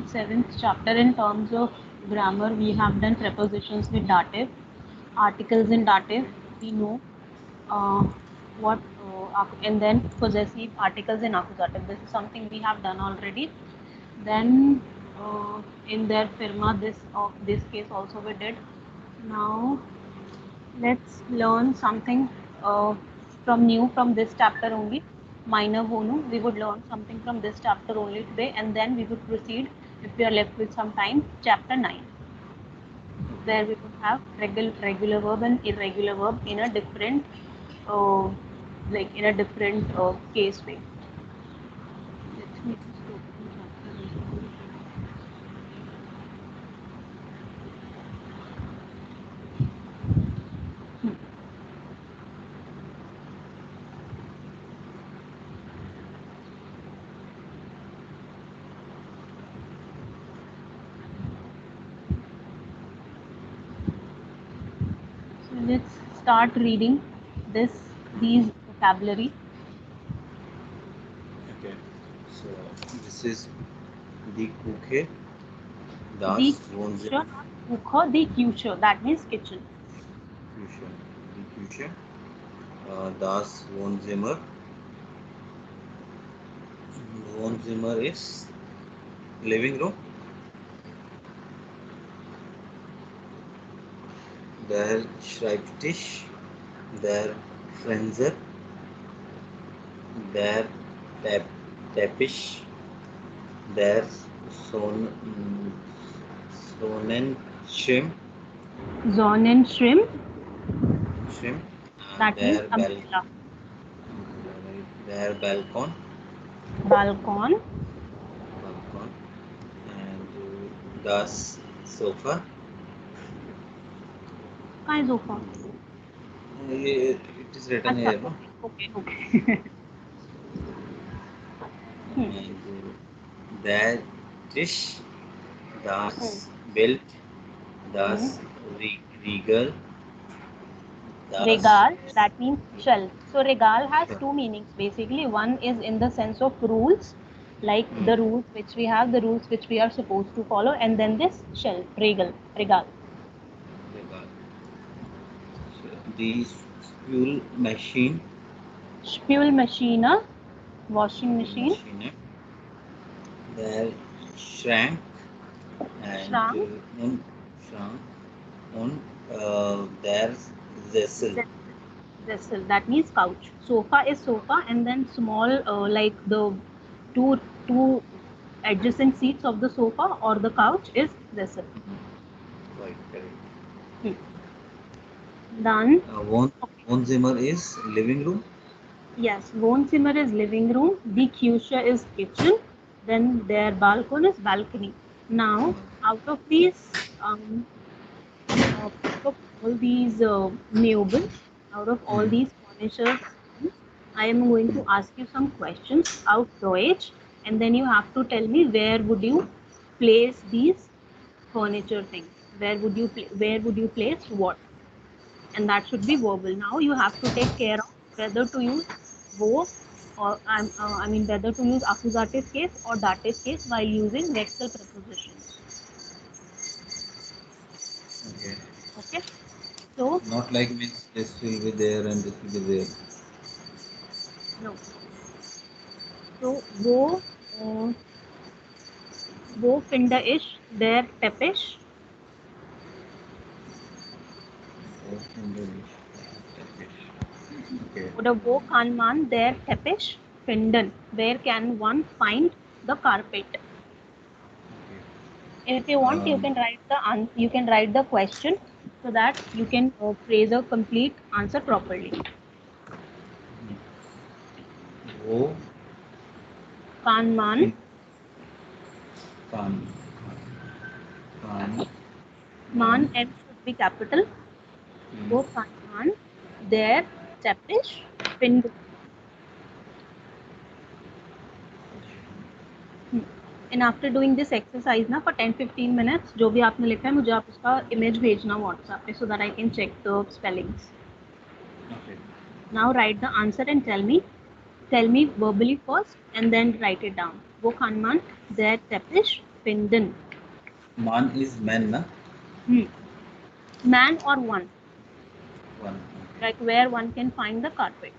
seventh chapter in terms of grammar. We have done prepositions with dative, articles in dative. We know and then possessive articles in accusative. This is something we have done already. Then in their firma, this case also we did. Now let's learn something from this chapter only. Minor Vonu. We would learn something from this chapter only today, and then we would proceed, if we are left with some time, chapter 9, where we would have regular verb and irregular verb in a different case way. Let me just open chapter. So let's start reading these vocabulary. Okay, so this is the Kuche, The das future, Wohnzimmer, the future, that means kitchen. Küche, die Küche, das Wohnzimmer. Wohnzimmer is living room. Der Schreibtisch, der Fernseher, der Teppich, der Sonnenschirm, Sonnenschirm, that means der umbrella. Der Balkon, Balkon, and das Sofa. काय sofa? It is written here, no? Okay. And that dish, das Bild, das Regal, das Regal, that means shelf. So regal has two meanings basically. One is in the sense of rules, like the rules which we have, the rules which we are supposed to follow, and then this shelf, regal. The spule machine, Washing machine. the shrink, and there's vessel. Vessel, that means couch. Sofa is sofa, and then small like the two adjacent seats of the sofa or the couch is vessel. Right, correct. Done. Wohnzimmer is living room. Yes, Wohnzimmer is living room. Die Küche is kitchen. Then their balcony is balcony. Now, out of all these meubles, out of all these furniture, I am going to ask you some questions out Deutsch, and then you have to tell me where would you place these furniture things. Where would you place what? And that should be verbal. Now you have to take care of whether to use wo or whether to use accusative case or dative case while using vexel prepositions. Okay. So not like means this will be there and this will be there. no. So wo finde ich der Teppich? Oder wo kann man der Teppich finden? Where can one find the carpet? If you want, you can write the question so that you can phrase a complete answer properly. Wo Kann man man M should be capital. Wo kann man der Teppich finden? And after doing this exercise ना for 10-15 minutes जो भी आपने लिखा है मुझे आप उसका image भेजना WhatsApp पे so that I can check the spellings. Okay. Now write the answer and tell me verbally first and then write it down. Wo kann man der Teppich finden. Man is man, na? Man or one, One. like where one can find the carpet.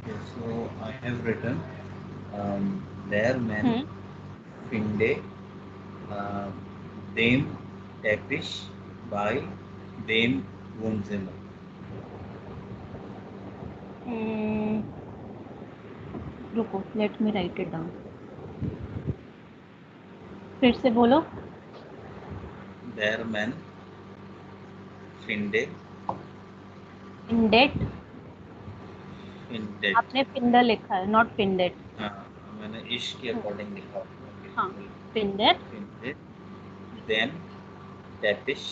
Okay, so I have written their men, finde, uh, them, Tepish, by them, Wohnzimmer. रुको, let me write it down. फिर से बोलो. Their men, finde, Indet. findet. आपने finder लिखा है, not फिंडेट. हाँ, मैंने इश के अकॉर्डिंग लिखा. हाँ, फिंडेट. Findet, then Tepish,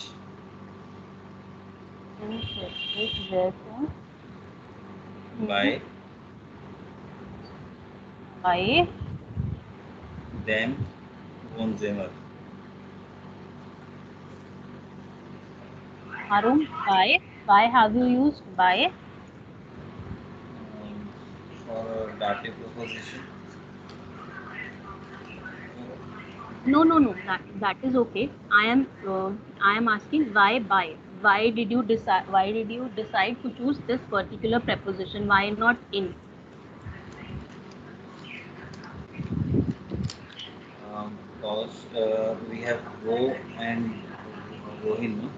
by by them, Wohnzimmer. Arun, by have you used by? For dative proposition. No, that is okay. I am asking why by. Why did you decide to choose this particular preposition? Why not in? Because we have Ro and Rohin, no?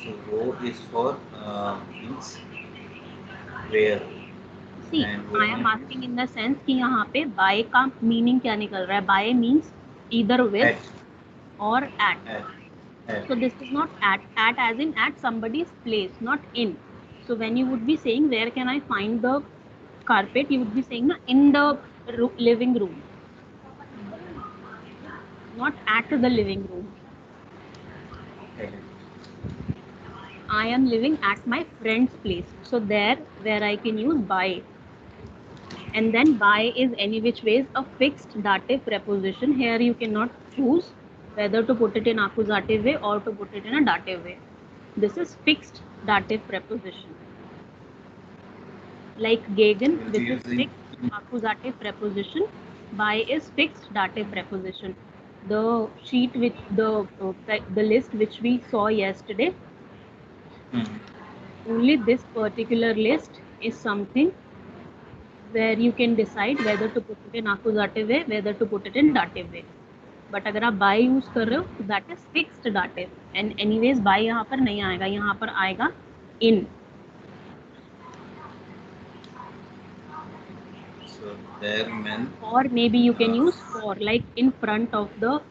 So Ro is for means where, See, and I am Rohin asking in the sense कि यहाँ पे by का meaning क्या निकल रहा है? By means either is with at. or at. At. So this is not at as in at somebody's place, not in. So when you would be saying where can I find the carpet, you would be saying in the living room, not at the living room. Correct. I am living at my friend's place. So there where I can use by. And then by is any which ways a fixed dative preposition. Here you cannot choose whether to put it in accusative way or to put it in a dative way. This is fixed dative preposition. Like gegen, We'll this be is using fixed accusative preposition. By is fixed dative preposition. The sheet with the list which we saw yesterday, only this particular list is something where you can decide whether to put it in accusative way, whether to put it in dative way. But अगर आप by use कर रहे हो तो that is fixed dative and anyways by यहाँ पर नहीं आएगा, यहाँ पर आएगा इन. so their men. Or maybe you can use for, like in front of the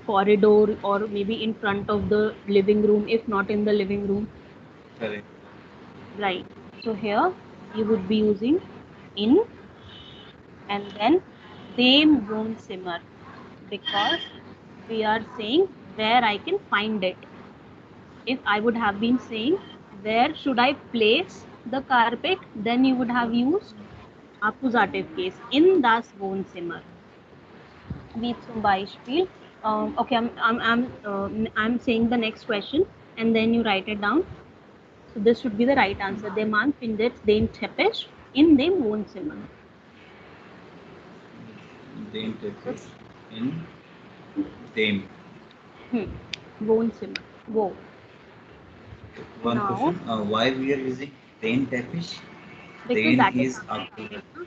corridor, or maybe in front of the living room if not in the living room. Correct. Right. So here you would be using in and then them Wohnzimmer, because we are saying where I can find it. If I would have been saying where should I place the carpet, then you would have used accusative case, in das Wohnzimmer. Wie zum Beispiel. Okay, I'm saying the next question and then you write it down. So this should be the right answer. Der Mann findet den Teppich in dem Wohnzimmer. Dem Teppich in dem. Wohnzimmer. वो. One Now, question. Why we are using Dane tapish? because Dane that is is asking after. me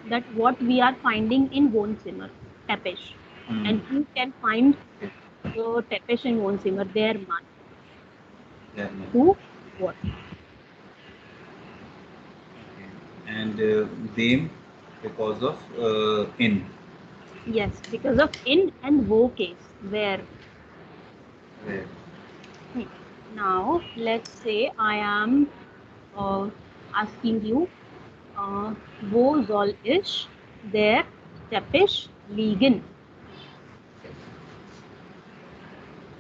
that what we are finding in Wohnzimmer, Tepesh, Hmm. and who can find Okay. the Tepesh in Wohnzimmer? Their man. Yeah. Who? What? Okay. And them because of in. Yes, because of in and wo case. Where? Where? Hmm. Now, let's say I am asking you, wo soll ich der Teppich liegen?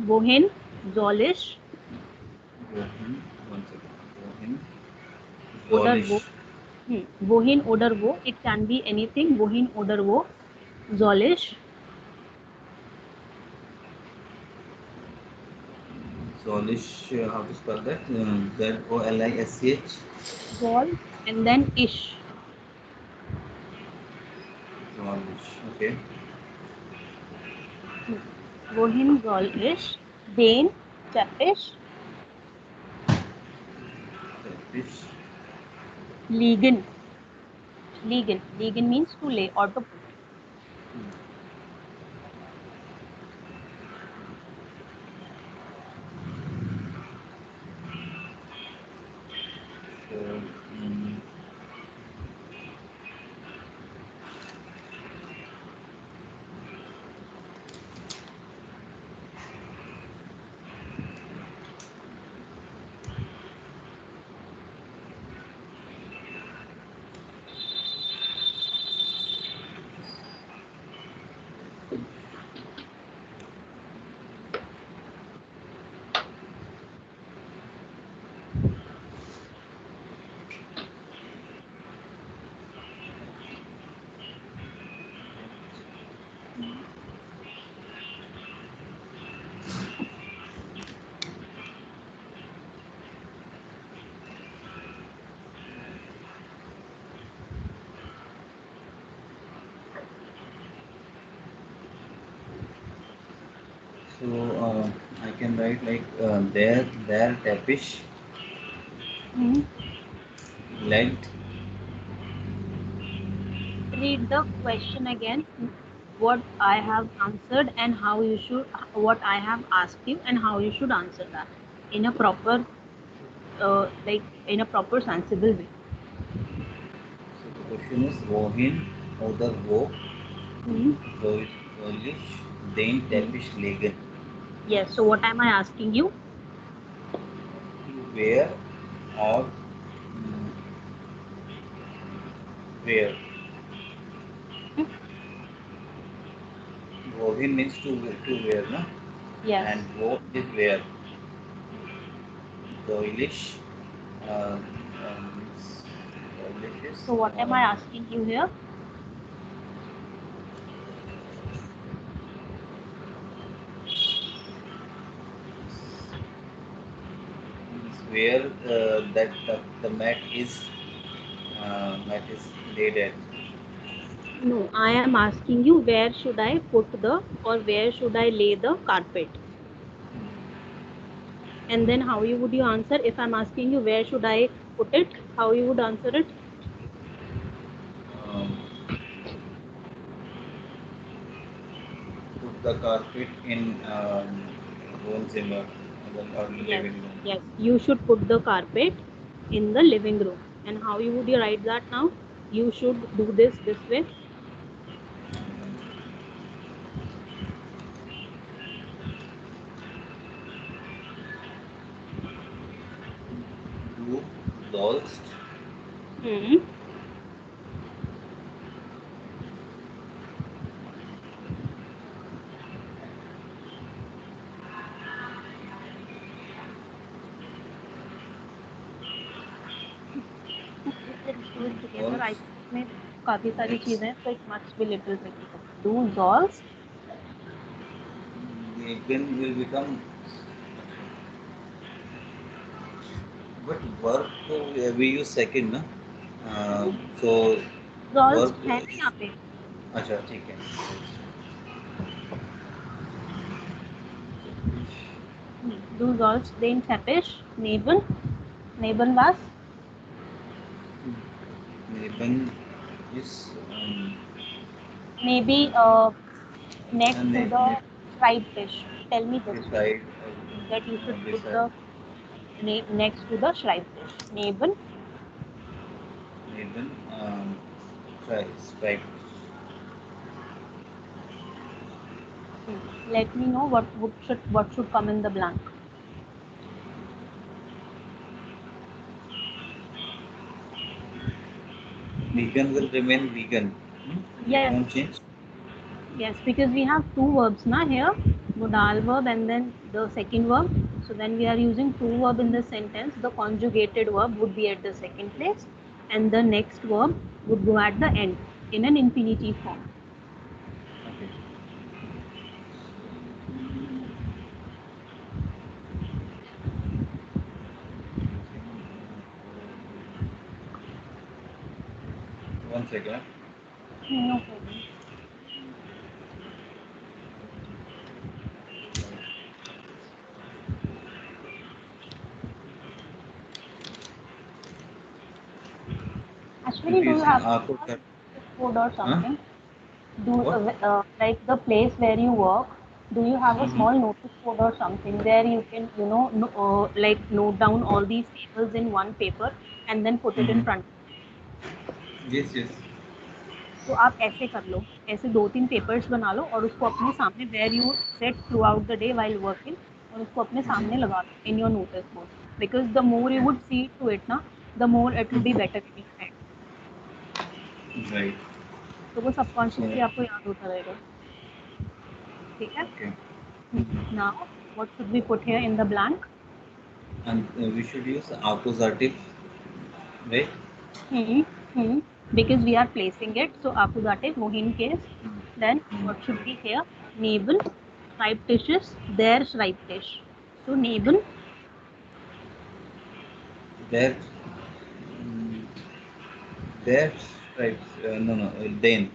Wohin soll ich Wohin. One second. Wohin. oder wo? Zolish. Wohin oder wo? It can be anything. Wohin oder wo soll ich? Zolish. How to spell that? Zolish. Soll and then ich. Zolish. Okay. Wohin soll ich den Teppich Tapish. liegen? Liegen. Liegen means to lay or to put. So, mm, so I can write like their tapish Hmm. legged. Read the question again. What I have answered and how you should, what I have asked you and how you should answer that in a proper, like in a proper sensible way. So the question is wohin oder wo Hmm. soll ich den Teppich legen? Yes. So what am I asking you? Where or where? Hmm? Wohin means to where, no? Yes. And wo is where? Soilish Soilish is So what am I asking you here? where that the mat is laid at. No, I am asking you where should I put the or where should I lay the carpet? And then how you would you answer if I'm asking you where should I put it? How you would answer it? Um, put the carpet in Wohnzimmer or Yes, living room. yes. You should put the carpet in the living room. And how you would you write that now? You should do this way. Du sollst Hmm. Let's do it together. I sollst think इसमें काफी सारी next चीजें हैं, so it must be little tricky. Do sols. legen will become but verb तो we use second ना so Sols verb है ना यहाँ पे? अच्छा ठीक है Du sollst den Teppich neben was? Neben is Maybe next to the Schreibtisch. Tell me this way beside that you should put beside the next to the Schreibtisch. Neben. neben stripe. Let me know what should come in the blank. Vegan will remain vegan. It Yes, won't change. yes, because we have two verbs na here, modal verb and then the second verb. So when we are using two verb in the sentence, the conjugated verb would be at the second place, and the next verb would go at the end in an infinitive form. Okay. One second. No problem. Ashwini, If do you you see have Akko, food or huh? something? What? Like the place where you work, do you have a Mm-hmm. small notice board or something where you can, like note down all these tables in one paper and then put it in Mm-hmm. front? Yes, yes. तो आप ऐसे कर लो, ऐसे 2-3 papers बना लो और उसको अपने सामने where you set through out the day while working, और उसको अपने सामने Mm-hmm. लगा लो in your notice board, because the more you Okay. Would see to it ना, the more it will be Mm-hmm. Better in your head. Right. तो वो So, subconsciously आपको याद होता रहेगा. ठीक है. okay. Mm-hmm. Now what should we put here in the blank? And we should use accusative, right? Hmm. Hmm. Because we are placing it, so accusative Mohin case. Then Mm-hmm. what should be here? Neben, Schreibtisches, der Schreibtisch. So neben, There, mm, there stripes. No, no. Then.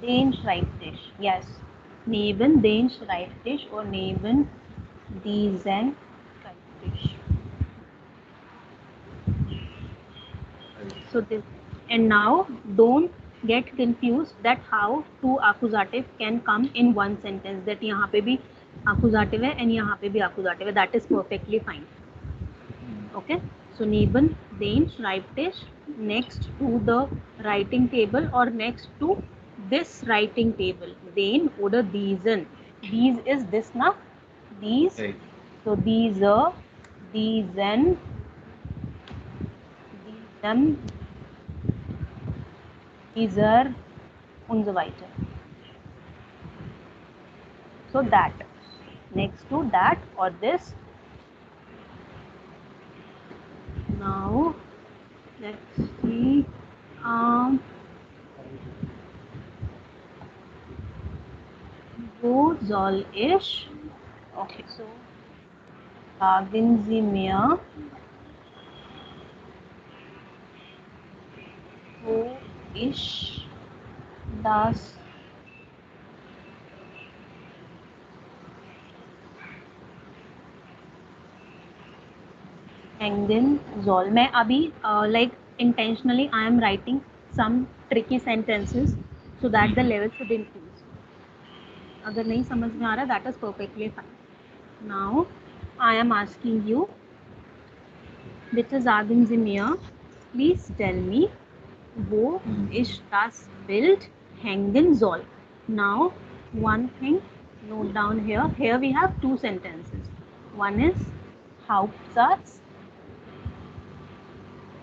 den Schreibtisch. Yes. Neben den Schreibtisch or neben diesen Schreibtisch. So this, and now don't get confused that how two accusative can come in one sentence. That यहाँ पे भी accusative है and यहाँ पे भी accusative है. That is perfectly fine. Okay. So neben den Schreibtisch next to the writing table or next to this writing table. Den oder diesen. These is this na. These. Right. So diese, diesen, diesem, dieser und so weiter. So that, next to that or this. Now let's see. Wo soll ich? Okay, so sagen Sie mir, wo ich das hängen soll. मैं अभी like intentionally I am writing some tricky sentences so that the level should increase. अगर नहीं समझ में आ रहा, that is perfectly fine. Now I am asking you, bitte sagen Sie mir, please tell me, wo ich das Bild hängen soll. Now one thing, note down here. Here we have two sentences. One is Hauptsatz,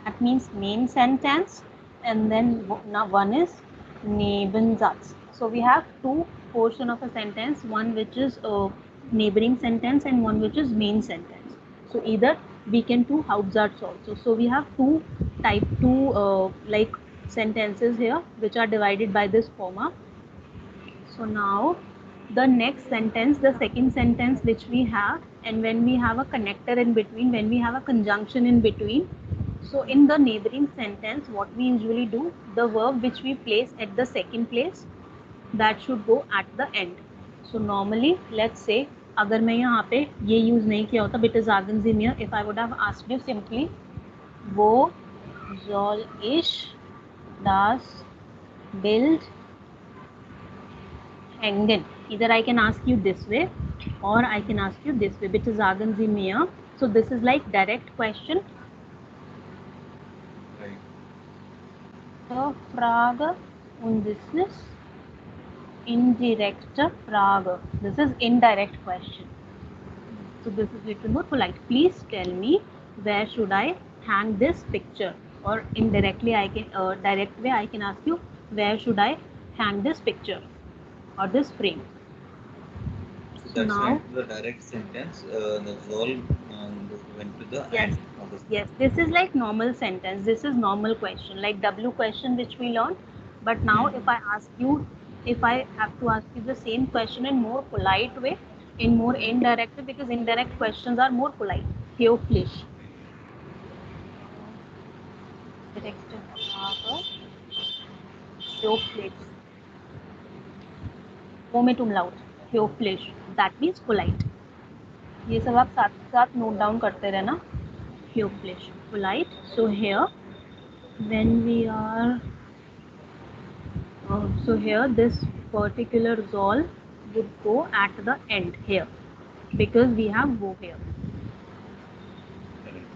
that means main sentence, and then now one is Nebensatz. So we have two portion of a sentence, one which is a neighboring sentence and one which is main sentence. So either we can do Hauptsatz also. So we have two like sentences here which are divided by this comma. So now the next sentence, the second sentence which we have, and when we have a connector in between, when we have a conjunction in between, so in the neighboring sentence, what we usually do, the verb which we place at the second place, that should go at the end. So normally, let's say अगर मैं यहाँ पे ये use नहीं किया होता, bit sagen Sie mir, if I would have asked you simply, wo soll ich das Bild hängen? Either I can ask you this way or I can ask you this way. Bitte sagen Sie mir. So this is like direct question. Right. Frage und this is indirekte Frage. This is indirect question. So this is little more polite. Please tell me, where should I hang this picture? Or indirectly I can, direct way I can ask you, where should I hang this picture or this frame? So So that's now, went to the direct sentence. The soul went to the yes, end of the yes, this is like normal sentence. This is normal question, like W question which we learned. But now Hmm. if I ask you, if I have to ask you the same question in more polite way, in more indirect way, because indirect questions are more polite. Höflich. Direkte Frage. Höflich. वो में umlaut. Höflich. That means polite. ये सब आप साथ साथ note down करते रहना. Höflich. Polite. So here, when we are, so here this particular soll would go at the end here, because we have wo here. Correct.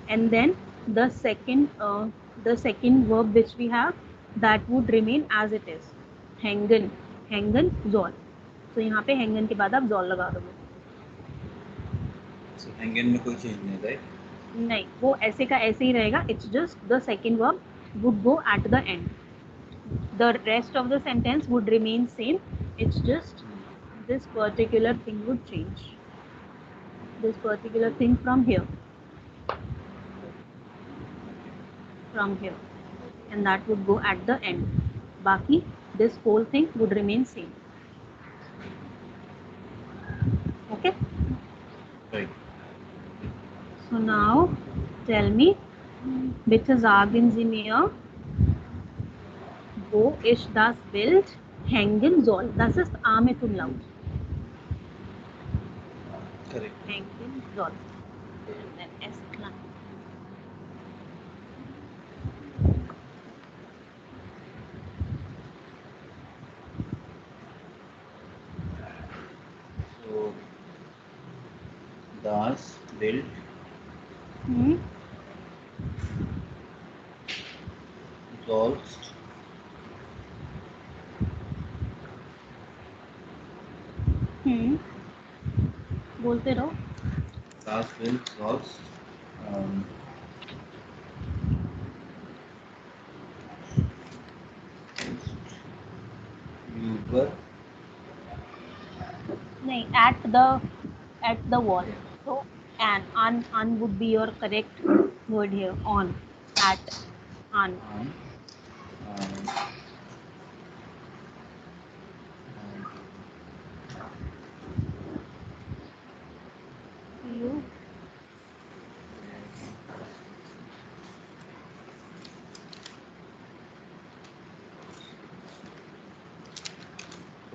And then the second verb which we have, that would remain as it is. Hängen. Hängen soll. So यहाँ पे hängen के बाद आप soll लगा दोगे. So hanging में कोई change नहीं, right? नहीं, वो ऐसे का ऐसे ही रहेगा. It's just the second verb would go at the end. The rest of the sentence would remain same. It's just this particular thing would change. This particular thing from here. From here. And that would go at the end. Baki, this whole thing would remain same. Okay? Right. So now tell me, bitte sagen Sie mir, wo ich das Bild hängen soll. Das ist A mit Umlaut. Correct. Hängen soll. And then S klein. So das Bild sollst बोलते रहो. das Bild sollst über नहीं, at the wall. So an would be your correct word here. On. At. On. um, You.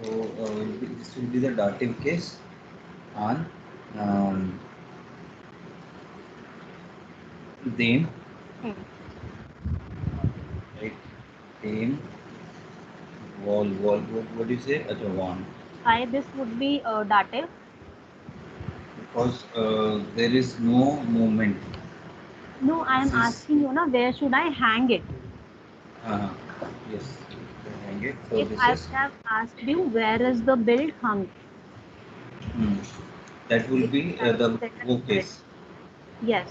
so this will be the dative case on them, right? Them wall what do you say? Acha one. Why this would be dative? Because there is no movement. No, I am This is asking you, na, where should I hang it? uh, yes, hang it. So If this I is would have asked you, where is the bill hung? that will It be would have the been written wo correct. case. Yes.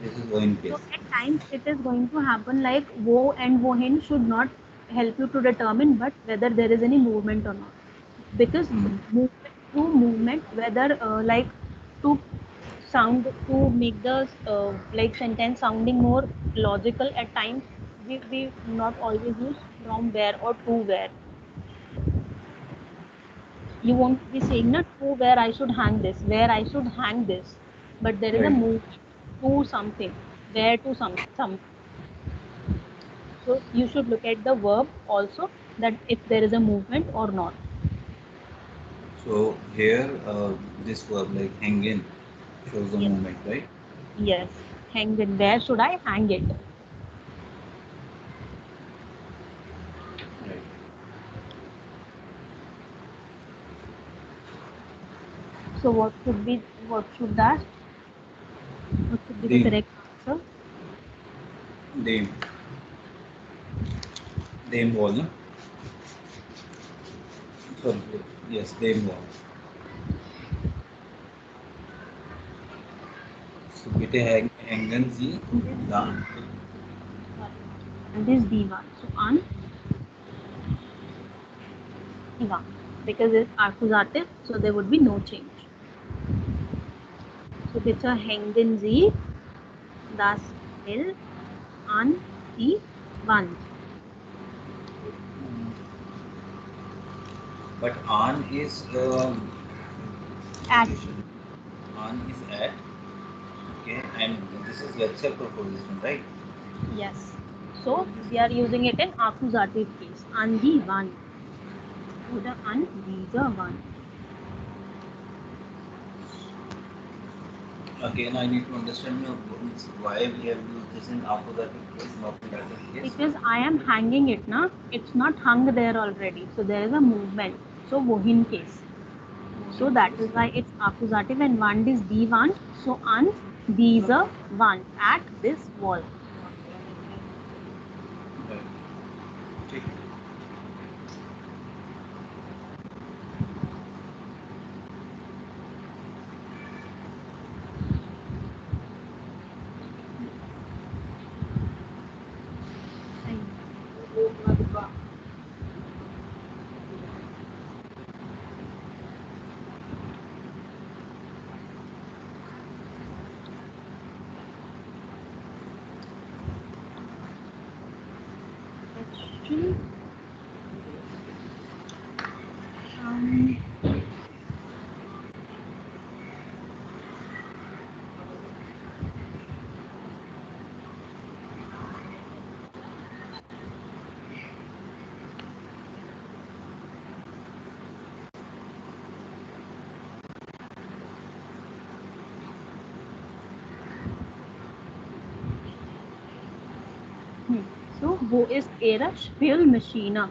This is going So case. at times it is going to happen like wo and wohin should not help you to determine but whether there is any movement or not. Because through movement, whether like to to make the like sentence sounding more logical, at times we not always use from where or to where. You won't be saying not to where I should hang this, where I should hang this, but there is a Right. movement to something, where to some. So you should look at the verb also, that if there is a movement or not. So here, this verb like hang in shows the Yes. movement, right? Yes. Hang it. Where should I hang it? Right. So what should be, what should that, what should be the Dame, correct answer? dame, dame wall, no? Sorry, yes, dame wall. So bete hang zi dam. And this divan. So divan. Because it's accusative, so there would be no change. So bitte hängen Sie das Bild an die Wand. But an is At. an is at. Okay, and this is lesser proposition, right? Yes. So we are using it in accusative case. An die Wand. Oder an dieser Wand. Again, I need to understand why we have used this in accusative case, not in dative case. Because I am hanging it, na? It's not hung there already. So there is a movement. So wohin case. So that is why it's accusative and Wand is die Wand. So an dieser Wand. At this wall. Right. ठीक. Question. Um, So, wo ist Ihre Spülmaschine?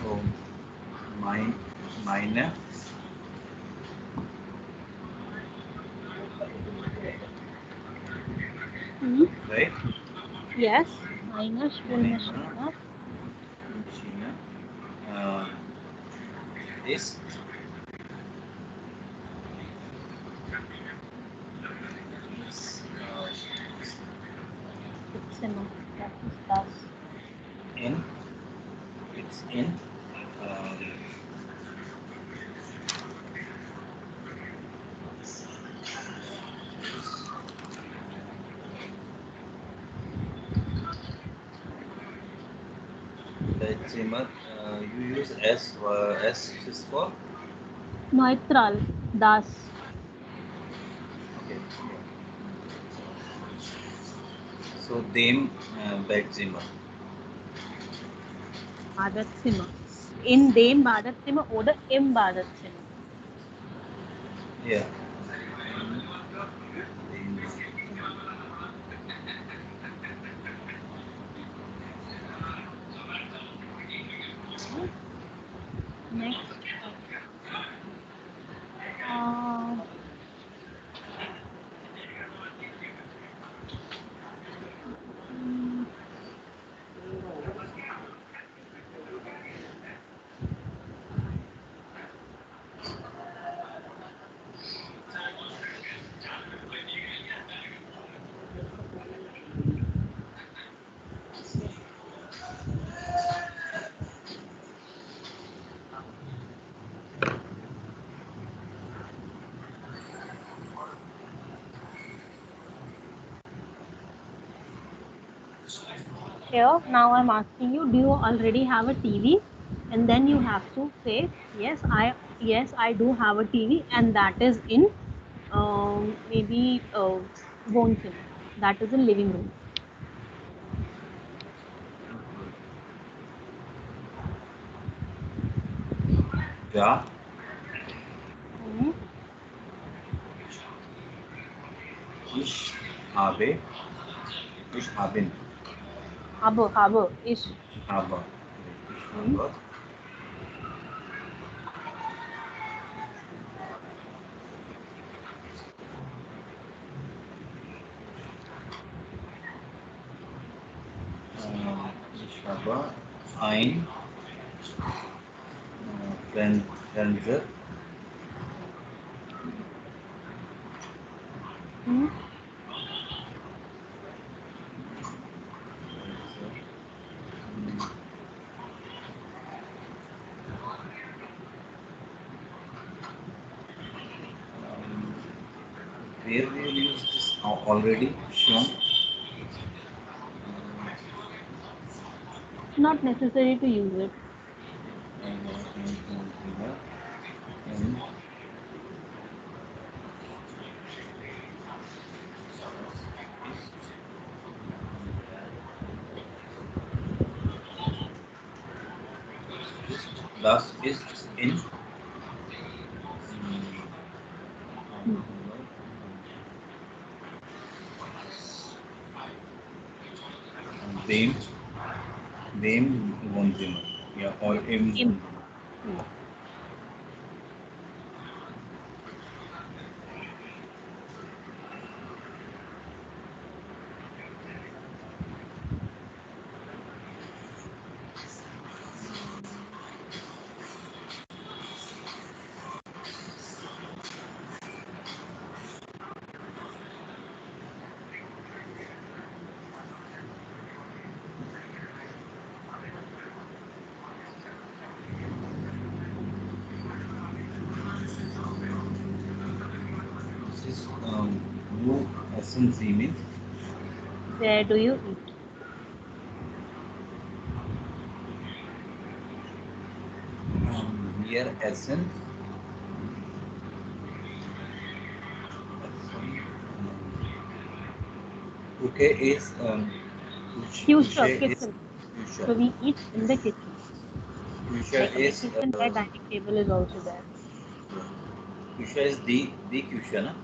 So meine right? Yes, meine Meine Spülmaschine Maschine uh, ist is Zimmer. Das ist das. in it's in um, the Zimmer. You use S is for Neutral. Das. okay. So dem Bedzimmer. Badezimmer. In dem Badezimmer oder im Badezimmer. Yeah. Next. Uh, Here, now I'm asking you, do you already have a TV? And then you have to say, yes, I do have a TV, and that is in maybe Wohnzimmer. That is a living room. Ja, Hmm. ich habe, ich haben, Habe is. habe, ich Hmm. habe, ich habe ein Fernseher, Hmm. where we use this already shown. Not necessary to use it. And das ist in Hmm. dem, dem Wohnzimmer. Ja, or im Im. Wohnzimmer. Hmm. This is wo essen Sie mit? Where do you eat? Wir essen. Okay is Fuchsia, Küche is kitchen. Küche. So we eat in the kitchen. Küche Like in the is kitchen, where dining table is also there. Küche is the Küche, na?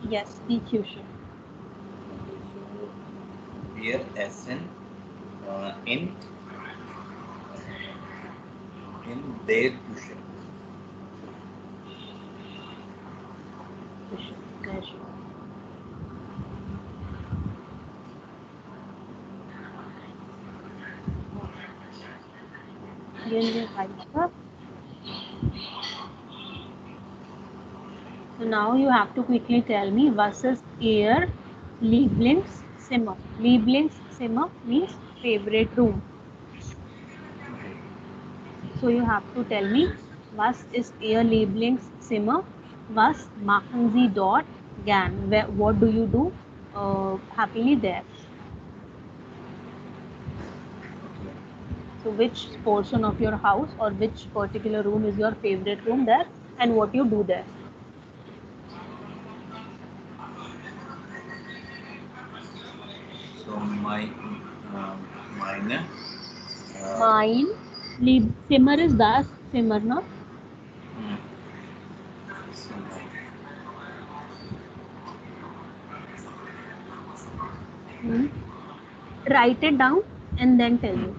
Yes, the fuchsia. Wir essen in their Küche. Fuchsia. There she. Gehen wir weiter. So now you have to quickly tell me was is Ihr Lieblingszimmer. Lieblingszimmer means favorite room. So you have to tell me was ist Ihr Lieblingszimmer? Was machen Sie dort gern? What do you do happily there? So which portion of your house or which particular room is your favorite room there and what you do there? So meine Mein Zimmer is das Zimmer, no? so Hmm. Write it down and then tell me.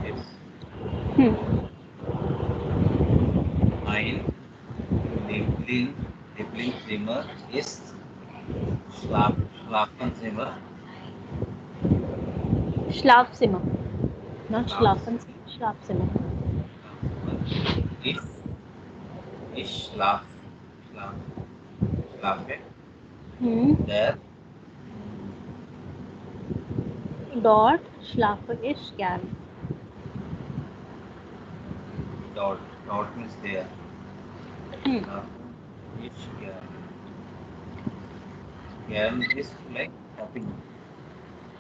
yes. Hmm. Lieblingszimmer ist Schlafenzimmer. Schlafzimmer. Not Schlaf, Schlafenzimmer, Schlafzimmer. Schlafzimmer. Ich schlaf, schlafe Hmm. der Dort schlafe ich gern. dort means there. Hmm. Schlafe ich gern. Gern is like happy.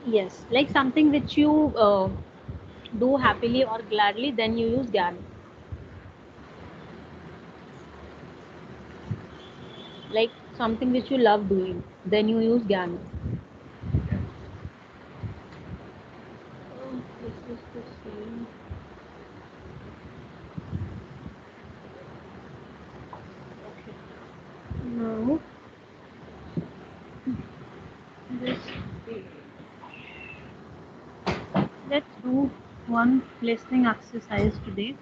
Yes, like something which you do happily or gladly, then you use gern. Like something which you love doing, then you use gern. Gern. Oh, this is the same. Okay. Now this let's do one listening exercise today.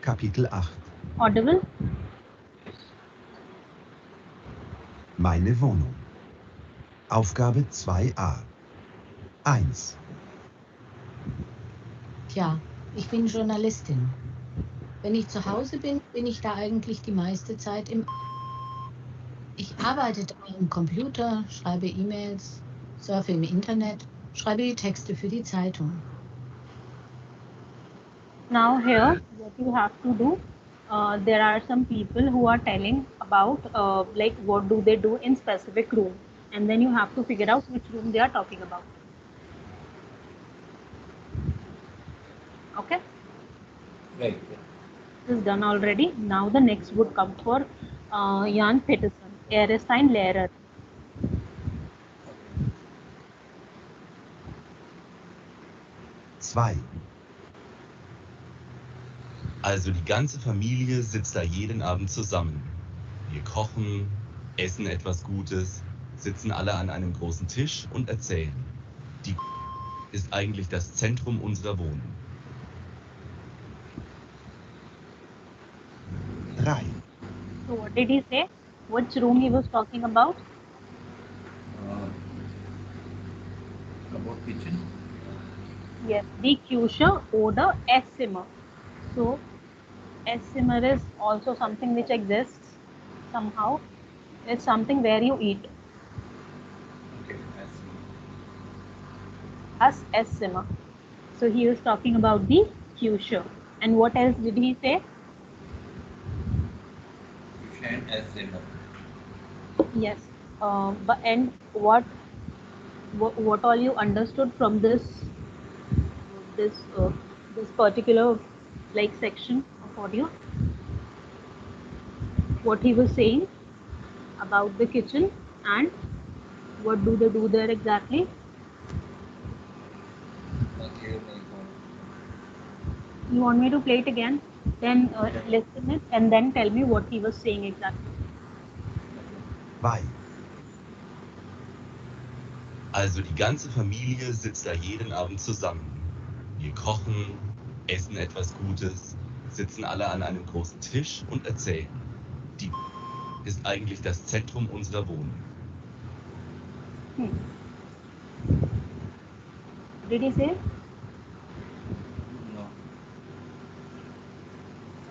Kapitel 8. Audible? Meine Wohnung. Aufgabe 2a. 1. Tja, ich bin Journalistin. Wenn ich zu Hause bin, bin ich da eigentlich die meiste Zeit im... Ich arbeite da am Computer, schreibe E-Mails, surfe im Internet, schreibe die Texte für die Zeitung. Now here, what you have to do, there are some people who are telling about like what do they do in specific room, and then you have to figure out which room they are talking about. Okay, Right. this is done already. Now the next would come for Jan Peterson, Ehrenstein Lehrer. 2. Also die ganze Familie sitzt da jeden Abend zusammen. Wir kochen, essen etwas Gutes, sitzen alle an einem großen Tisch und erzählen. Die ist eigentlich das Zentrum unserer Wohnung. 3. So what did he say? Which room he was talking about? About kitchen. Yes, die Küche oder Esszimmer. So Esszimmer is also something which exists somehow. It's something where you eat. Okay. I see. As Esszimmer. So he was talking about the Küche. And what else did he say? Kitchen as Zimmer. Yes. But and what all you understood from this this particular like section of audio? What he was saying about the kitchen and what do they do there exactly? Okay. My God. You want me to play it again? Then listen it and then tell me what he was saying exactly. 2. Also die ganze Familie sitzt da jeden Abend zusammen. Wir kochen, essen etwas Gutes, sitzen alle an einem großen Tisch und erzählen. Die ist eigentlich das Zentrum unserer Wohnung. Did he say?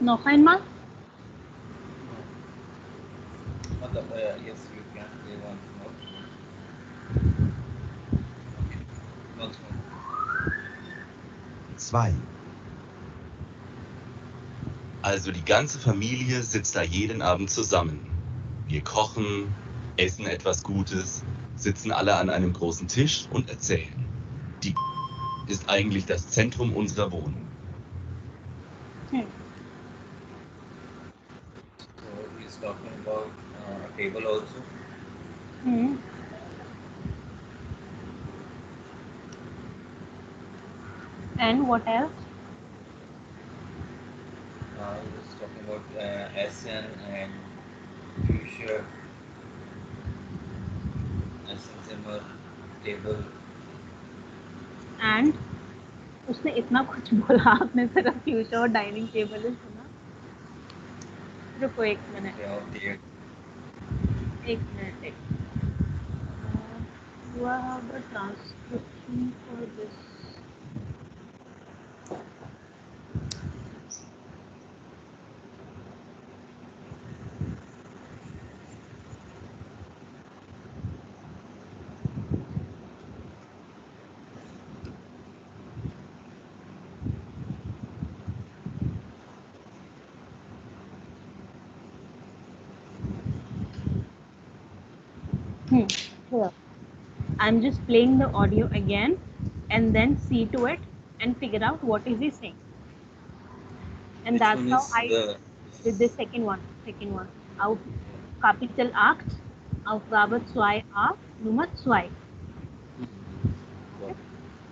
Noch einmal? Yes, you can say once more. Once more. 2, Also die ganze Familie sitzt da jeden Abend zusammen. Wir kochen, essen etwas Gutes, sitzen alle an einem großen Tisch und erzählen. Die ist eigentlich das Zentrum unserer Wohnung. Hmm. So he's talking about a table also. Hmm. And what else? He's talking about SN and future SN Zimmer table. And उसने इतना कुछ बोला, आपने सिर्फ future और dining table ही सुना. रुको एक minute. Okay, out there. Do I have the transcription for this? Here. I'm just playing the audio again and then see to it and figure out what is he saying. And Which that's one how is I the did the second one. Auf Kapitel 8, Aufgabe 2a, Nummer 2.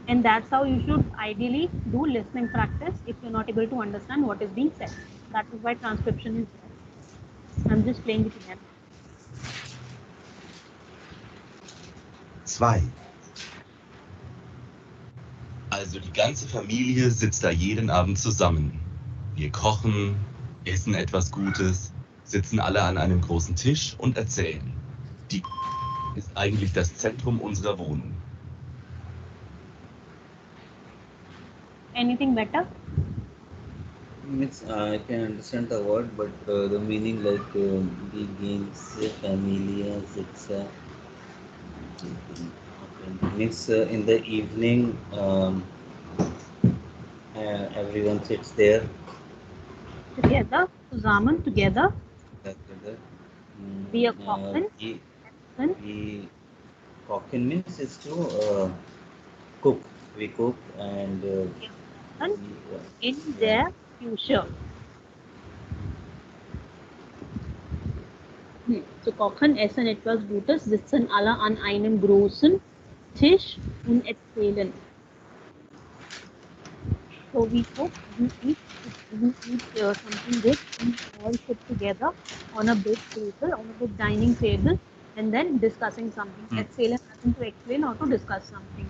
And that's how you should ideally do listening practice if you're not able to understand what is being said. That is why transcription is there. I'm just playing it again. 2, Also die ganze Familie sitzt da jeden Abend zusammen. Wir kochen, essen etwas Gutes, sitzen alle an einem großen Tisch und erzählen. Die ist eigentlich das Zentrum unserer Wohnung. Anything better? means I can understand the word, but the meaning like begins, familia, zitsa. Okay. Means in the evening, everyone sits there Together, zusammen, together. together. Wir kochen, We essen, kochen means is to cook. We cook and essen in yeah. their future. So kochen, essen etwas Gutes, sitzen alle an einem großen Tisch und erzählen. So we cook, we eat something good, we all sit together on a big table, on a big dining table, and then discussing something. Erzählen means to explain or to discuss something.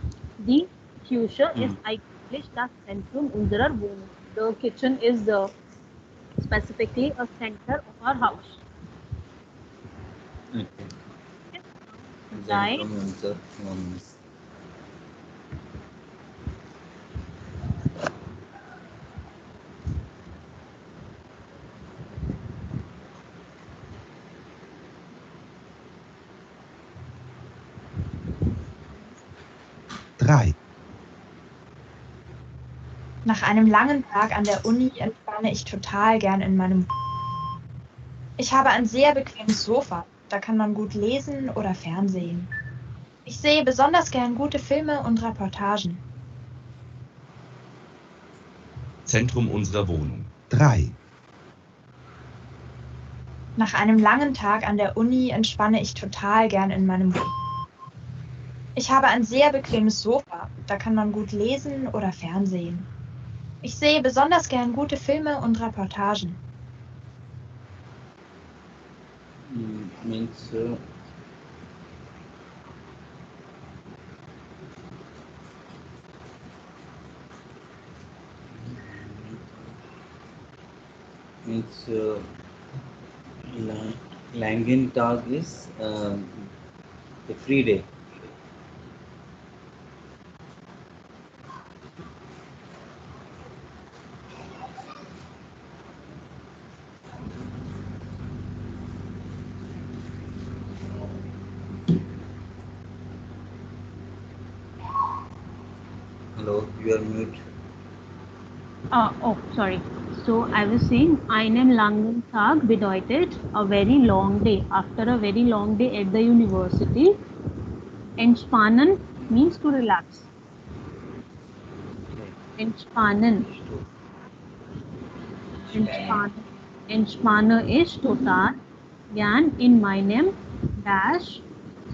The future is eigentlich das Zentrum unserer Wohnung. The kitchen is specifically a center of our house. Okay. Right. Zentrum unser Wohnung. Drei. Nach einem langen Tag an der Uni entspanne ich total gern in meinem. Ich habe ein sehr bequemes Sofa. Da kann man gut lesen oder Fernsehen. Ich sehe besonders gern gute Filme und Reportagen. Zentrum unserer Wohnung. 3, Nach einem langen Tag an der Uni entspanne ich total gern in meinem. Ich habe ein sehr bequemes Sofa. Da kann man gut lesen oder Fernsehen. Ich sehe besonders gern gute Filme und Reportagen. Means Langen Tag is the free day. Hello, you are mute. Oh, sorry. So I was saying, einen langen Tag bedeutet a very long day. After a very long day at the university, entspannen means to relax. Entspannen. Entspanne ist total gern in meinem dash.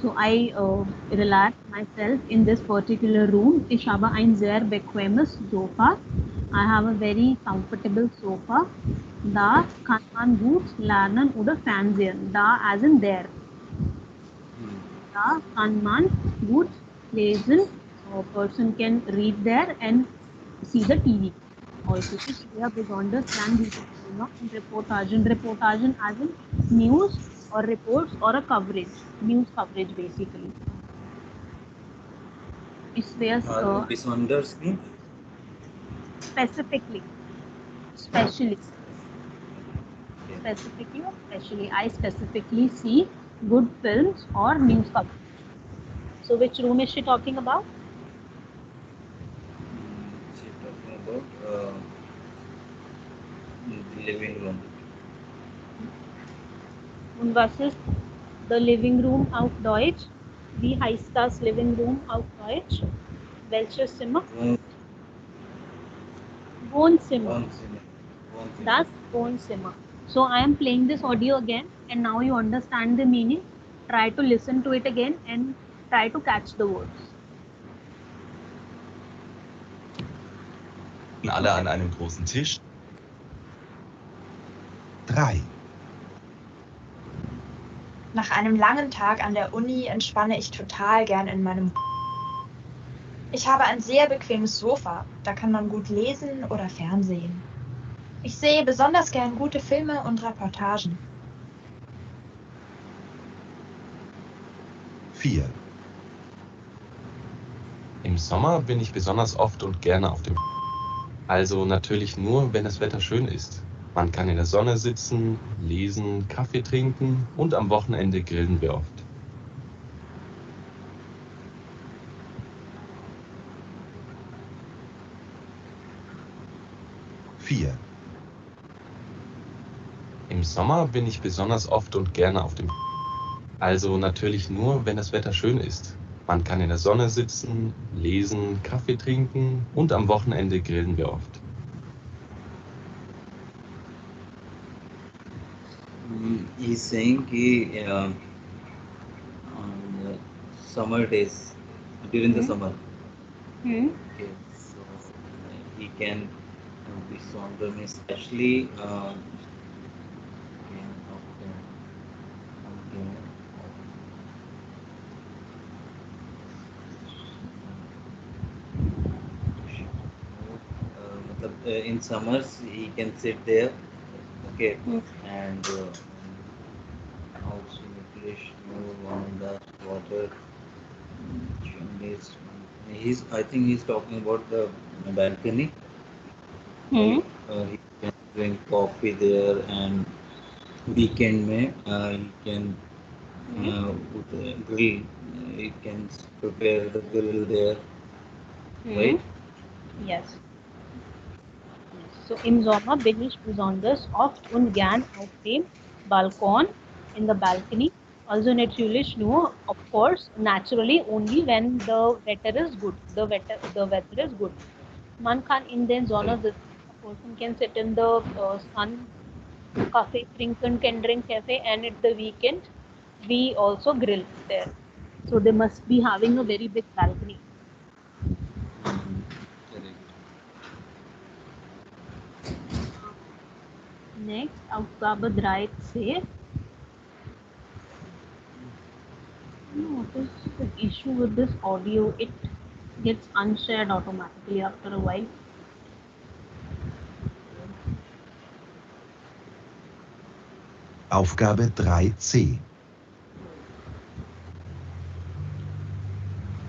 So I relax myself in this particular room. Ich habe ein sehr bequemes Sofa. I have a very comfortable sofa. Da kann man gut lernen oder fernsehen. Da as in there. Da kann man gut lesen. A person can read there and see the TV. Also, ich sehr besonders gern diese Thema in Reportagen. Reportagen as in news or reports or a coverage. News coverage basically. It's where Besonders means specifically, specially, specifically or specially. I specifically see good films or news coverage. So, which room is she talking about? she's talking about the living room. Und was ist the living room auf Deutsch? Wie heißt das living room auf Deutsch? Welches Zimmer? Wohnzimmer. Wohnzimmer. Das Wohnzimmer. So I am playing this audio again and now you understand the meaning. Try to listen to it again and try to catch the words. Alle an einem großen Tisch. 3, Nach einem langen Tag an der Uni entspanne ich total gern in meinem. Ich habe ein sehr bequemes Sofa. Da kann man gut lesen oder fernsehen. Ich sehe besonders gern gute Filme und Reportagen. 4, Im Sommer bin ich besonders oft und gerne auf dem. Also natürlich nur, wenn das Wetter schön ist. Man kann in der Sonne sitzen, lesen, Kaffee trinken und am Wochenende grillen wir oft. Vier, Im Sommer bin ich besonders oft und gerne auf dem. Also natürlich nur, wenn das Wetter schön ist. Man kann in der Sonne sitzen, lesen, Kaffee trinken und am Wochenende grillen wir oft. He's saying कि on summer days during the summer, okay, so he can be sonder में especially in summers he can sit there, okay, and also English, on the water. I think he's talking about the balcony. He can drink coffee there, and weekend में he can grill. He can prepare the grill there, right? Yes. So im Sommer bin ich besonders oft und gern auf dem Balkon, in the balcony. Also natürlich nur, of course, naturally only when the weather is good. The weather is good. Man kann in den Sonne sitzen. A person can sit in the sun, coffee trinken, can drink cafe, and at the weekend we also grill there. So they must be having a very big balcony. Next, Aufgabe 3c. What is the issue with this audio? It gets unshared automatically after a while. Aufgabe 3c.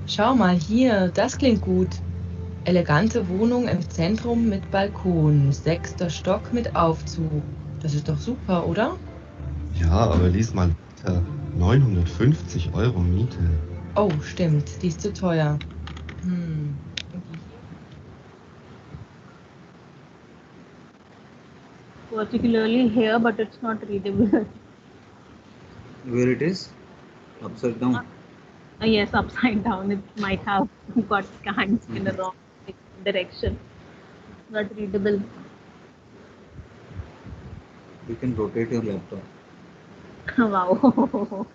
Schau mal hier, das klingt gut. Elegante Wohnung im Zentrum mit Balkon, 6. Stock mit Aufzug. Das ist doch super, oder? Ja, aber lies mal weiter. 950 € Miete. Oh, stimmt, die ist zu teuer. particularly here, but it's not readable. Where it is? Upside down. Yes, upside down. It might have got scanned in the wrong direction. Not readable. You can rotate your laptop. Wow.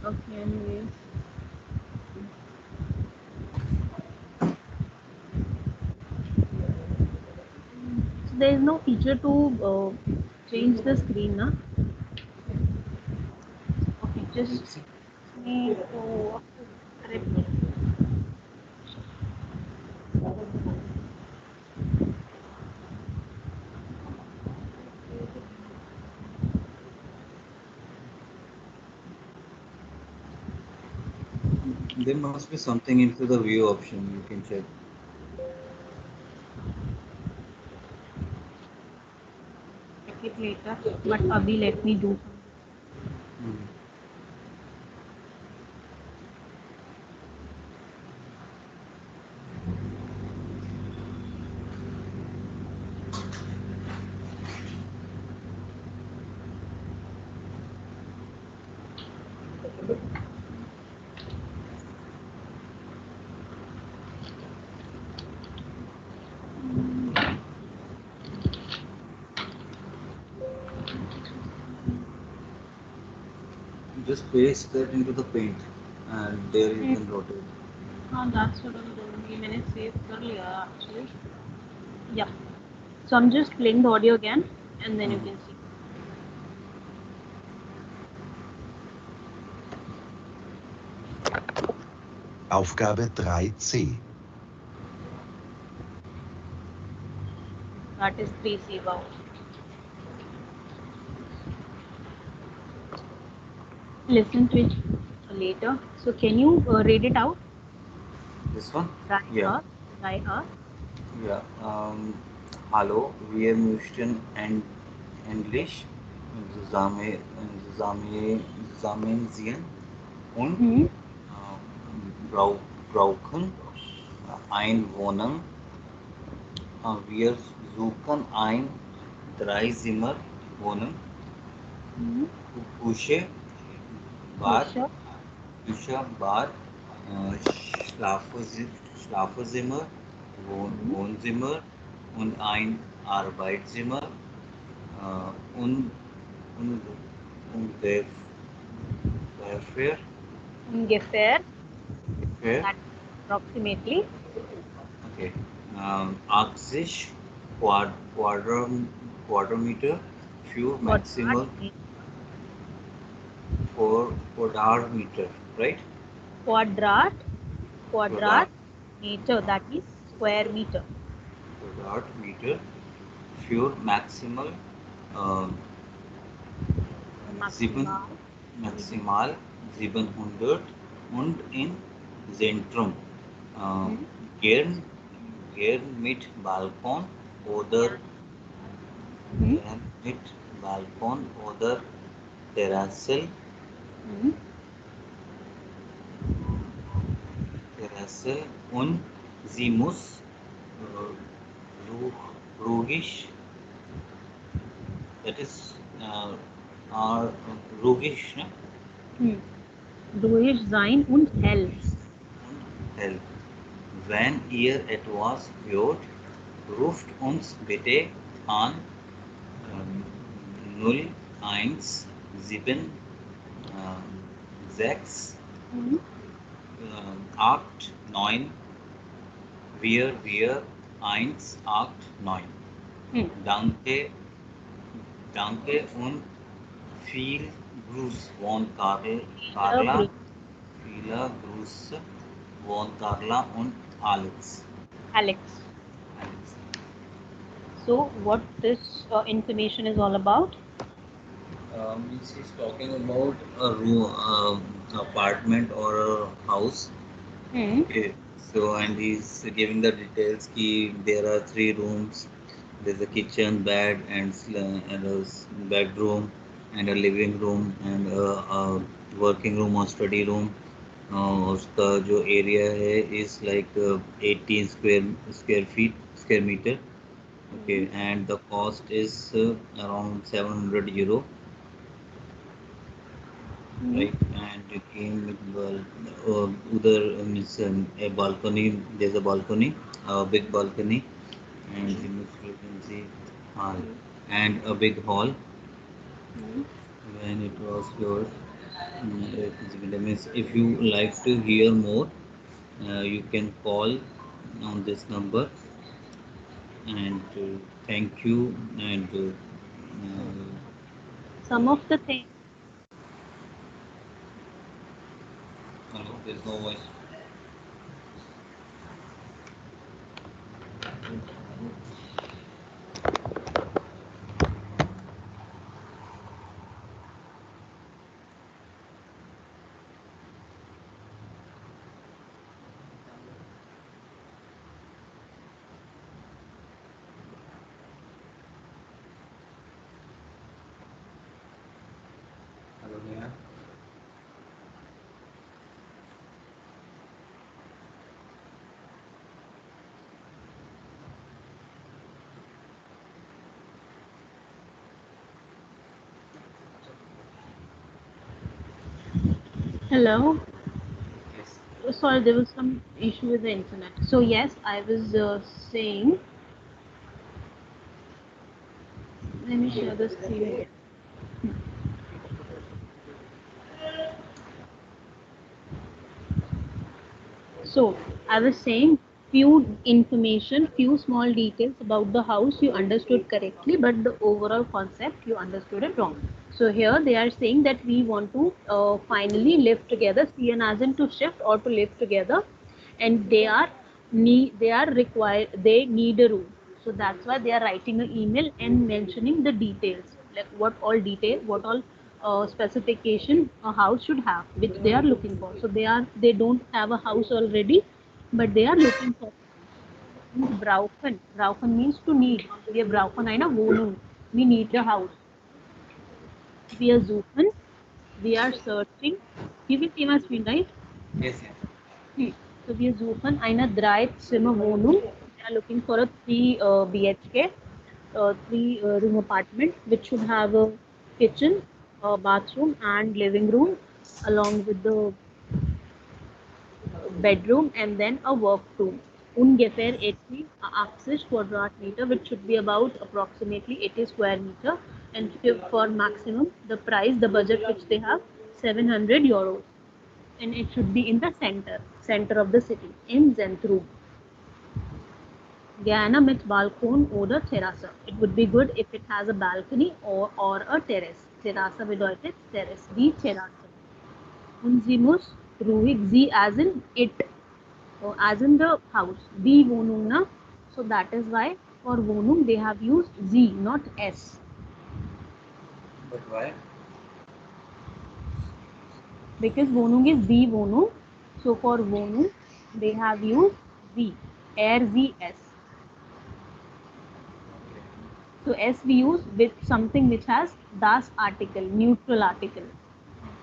Okay, anyways. So there is no feature to change the screen, na? Okay, just need to repeat. There must be something into the view option. You can check. Check it later. But abhi let me do something. Just paste that into the paint, and there you can rotate. हाँ that's what I'm doing. ये मैंने save कर लिया actually. Yeah. So I'm just playing the audio again, and then you can see. Aufgabe 3c. That is 3C. Wow. Listen to it later. So can you read it out? This one? Try Yeah. her. Yeah. Hallo, wir möchten endlich zusammen sehen und brauchen eine Wohnung. Wir suchen ein Dreizimmer-Wohnung. Küche, Bad, Schlafzimmer, Wohnzimmer und ein Arbeitszimmer ungefähr Ungefähr. That approximately. Okay. 80 Quadratmeter für maximal quadratmeter, right? Quadrat meter, that is square meter. Quadratmeter für maximal maximal 700 und in Zentrum gern mit Balkon oder Terrasse und sie muss ruhig, that is ruhig, ne? Ruhig sein und hell. Hell. Wenn ihr etwas hört, ruft uns bitte an 017 6 8 9 4 1 8 9. Danke und viel Gruß von Carla. Viele Grüße von Carla und Alex. So what this information is all about? He's talking about a room, apartment or a house. Okay. So and he's giving the details. There are 3 rooms. There's a kitchen, bed, and a bedroom, and a living room, and a working room or study room, उसका जो area है is like 18 square metre. Okay, and the cost is around 700 euro, right? And you came with other means a balcony. There's a balcony, a big balcony, and you can see, and a big hall. When it was yours, that means if you like to hear more, you can call on this number. And thank you. And Some of the things. hello, there's no voice. Hello, Neha. Hello. Yes. Sorry, there was some issue with the internet. So yes, I was saying. Let me share the screen. So I was saying few small details about the house you understood correctly, but the overall concept you understood it wrong. So here they are saying that we want to finally live together, CN as in to shift or to live together, and they are required, they need a room. So that's why they are writing an email and mentioning the details, like what all specification a house should have, which they are looking for. So they don't have a house already, but they are looking for. Brauchen. Brauchen means to need. Wir brauchen eine Wohnung. We need a house. Wir suchen. We are searching. You can see my screen, right? Yes, yes. So wir suchen eine Drei-Zimmer-Wohnung. We are looking for a 3 BHK, 3 room apartment, which should have a kitchen, a bathroom, and living room, along with the bedroom and then a workroom. Ungefähr 80 quadrat meter, which should be about approximately 80 square meter. And for maximum, the price, the budget which they have, 700 euros. And it should be in the center of the city, in Zentrum. Gerne mit Balkon oder Terrasse. It would be good if it has a balcony or a terrace. Terrasse bedeutet Terrace, die Terrasse. Und sie muss ruhig, sie as in it, as in the house. Die Wohnung, na? So that is why for Wohnung they have used Z, not S. But why? Because Wohnung is die Wohnung. So for Wohnung they have used Z, RZS. So S we use with something which has das article, neutral article.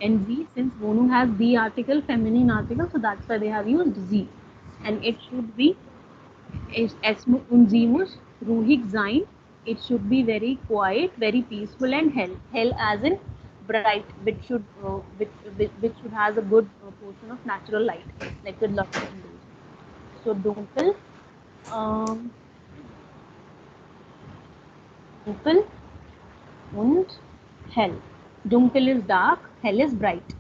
And Z, since Wohnung has the article, feminine article, so that's why they have used Z. And it should be es Sie muss ruhig sein. It should be very quiet, very peaceful, and hell. Hell as in bright, which should has a good portion of natural light, like the lux windows. So dunkel, um, dunkel und hell. Dunkel is dark, hell is bright.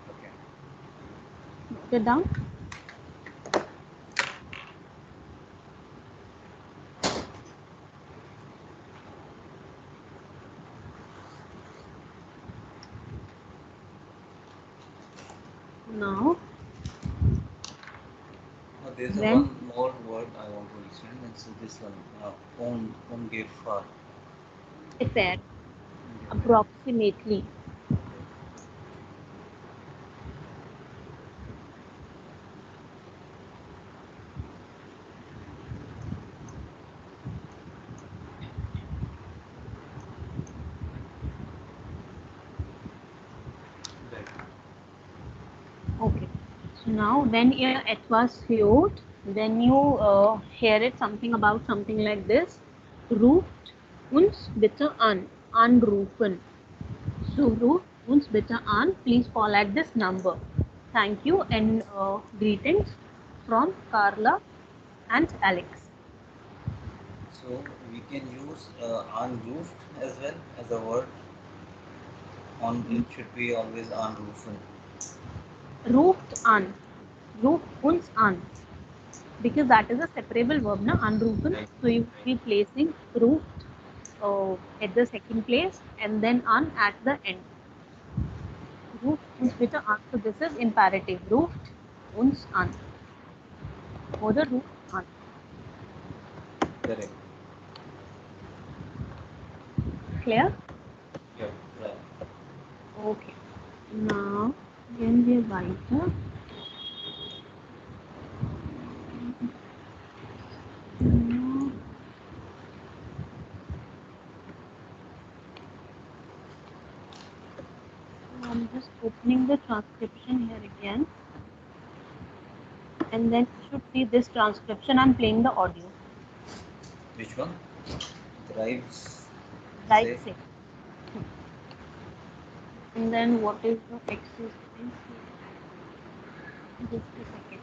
Okay. Note it down. Now, There's when one more word I want to understand. It's this one. Ungefähr. fair, approximately. Now, when ihr etwas hört, when you hear it something about something like this, ruft uns bitte an, anrufen. So, ruft uns bitte an, please call at this number. Thank you and greetings from Carla and Alex. So we can use unroofed as well as a word. On it should be always unroofed. Ruft an, ruft uns an. Because that is a separable verb, na, unroofed. So you will be placing roofed at the second place and then an at the end. Ruft uns bitte an. So this is imperative. Ruft uns an. Oder ruft an. Correct. Clear? Yeah, right. Okay. Now, gehen wir weiter. Now, I'm just opening the transcription here again. And then you should see this transcription. I'm playing the audio. Which one? Drives. Right Say. say. And then what is the existence here? Just a second.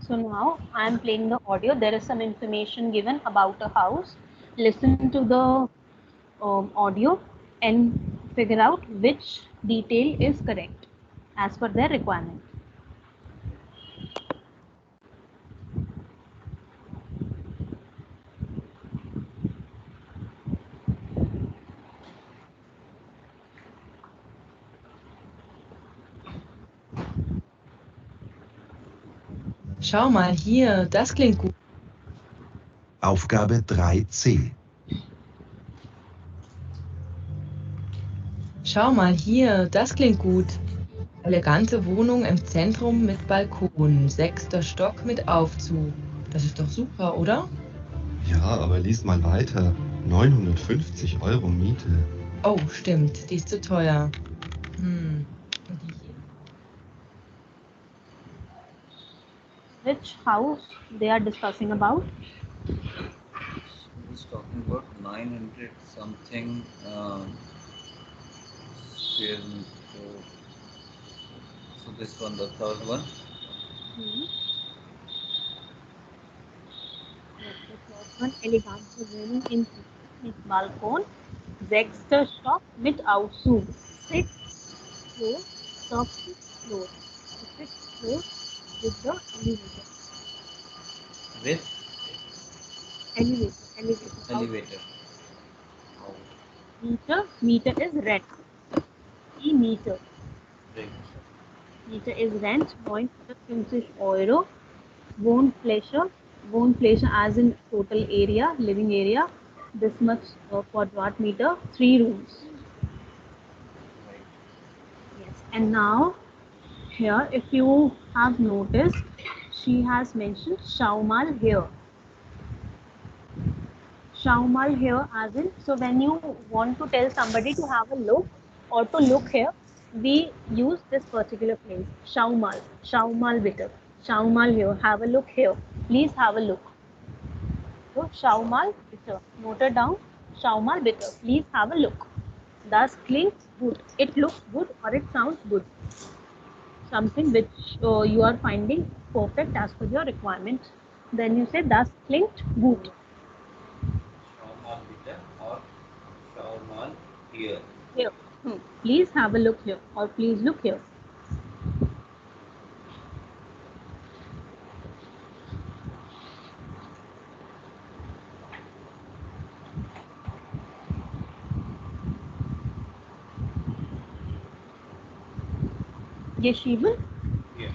So now I am playing the audio. There is some information given about a house. Listen to the audio and figure out which detail is correct as per their requirement. Schau mal hier, das klingt gut. Aufgabe 3c. Schau mal hier, das klingt gut. Elegante Wohnung im Zentrum mit Balkon, 6. Stock mit Aufzug. Das ist doch super, oder? Ja, aber lies mal weiter. 950 Euro Miete. Oh, stimmt, die ist zu teuer. Und die hier? Which house they are discussing about? He's talking about 900 something square meter. So this one, the third one. Yes, the third one, elegante Wohnung in mit Balkon, 6. Stock mit Aufzug, 6th floor, top 6th floor, the 6th floor with the elevator. With Elevator. elevator. Meter is rent. Meter. Right. Meter is rent, 950 Euro. Wohnfläche as in total area, living area, this much quadrat meter, 3 rooms. Right. Yes, and now here, if you have noticed, she has mentioned Schaumal here. Schaumal here as in, so when you want to tell somebody to have a look or to look here, we use this particular phrase, Schaumal bitte. Schaumal here, have a look here. Please have a look. So, Schaumal bitte. Note it down. Schaumal bitte. Please have a look. Das klingt gut. It looks good or it sounds good. Something which you are finding perfect as per your requirement. Then you say das klingt gut. Schau mal bitte or schau mal here. Here. Please have a look here or please look here. Yeshivan. Yeah.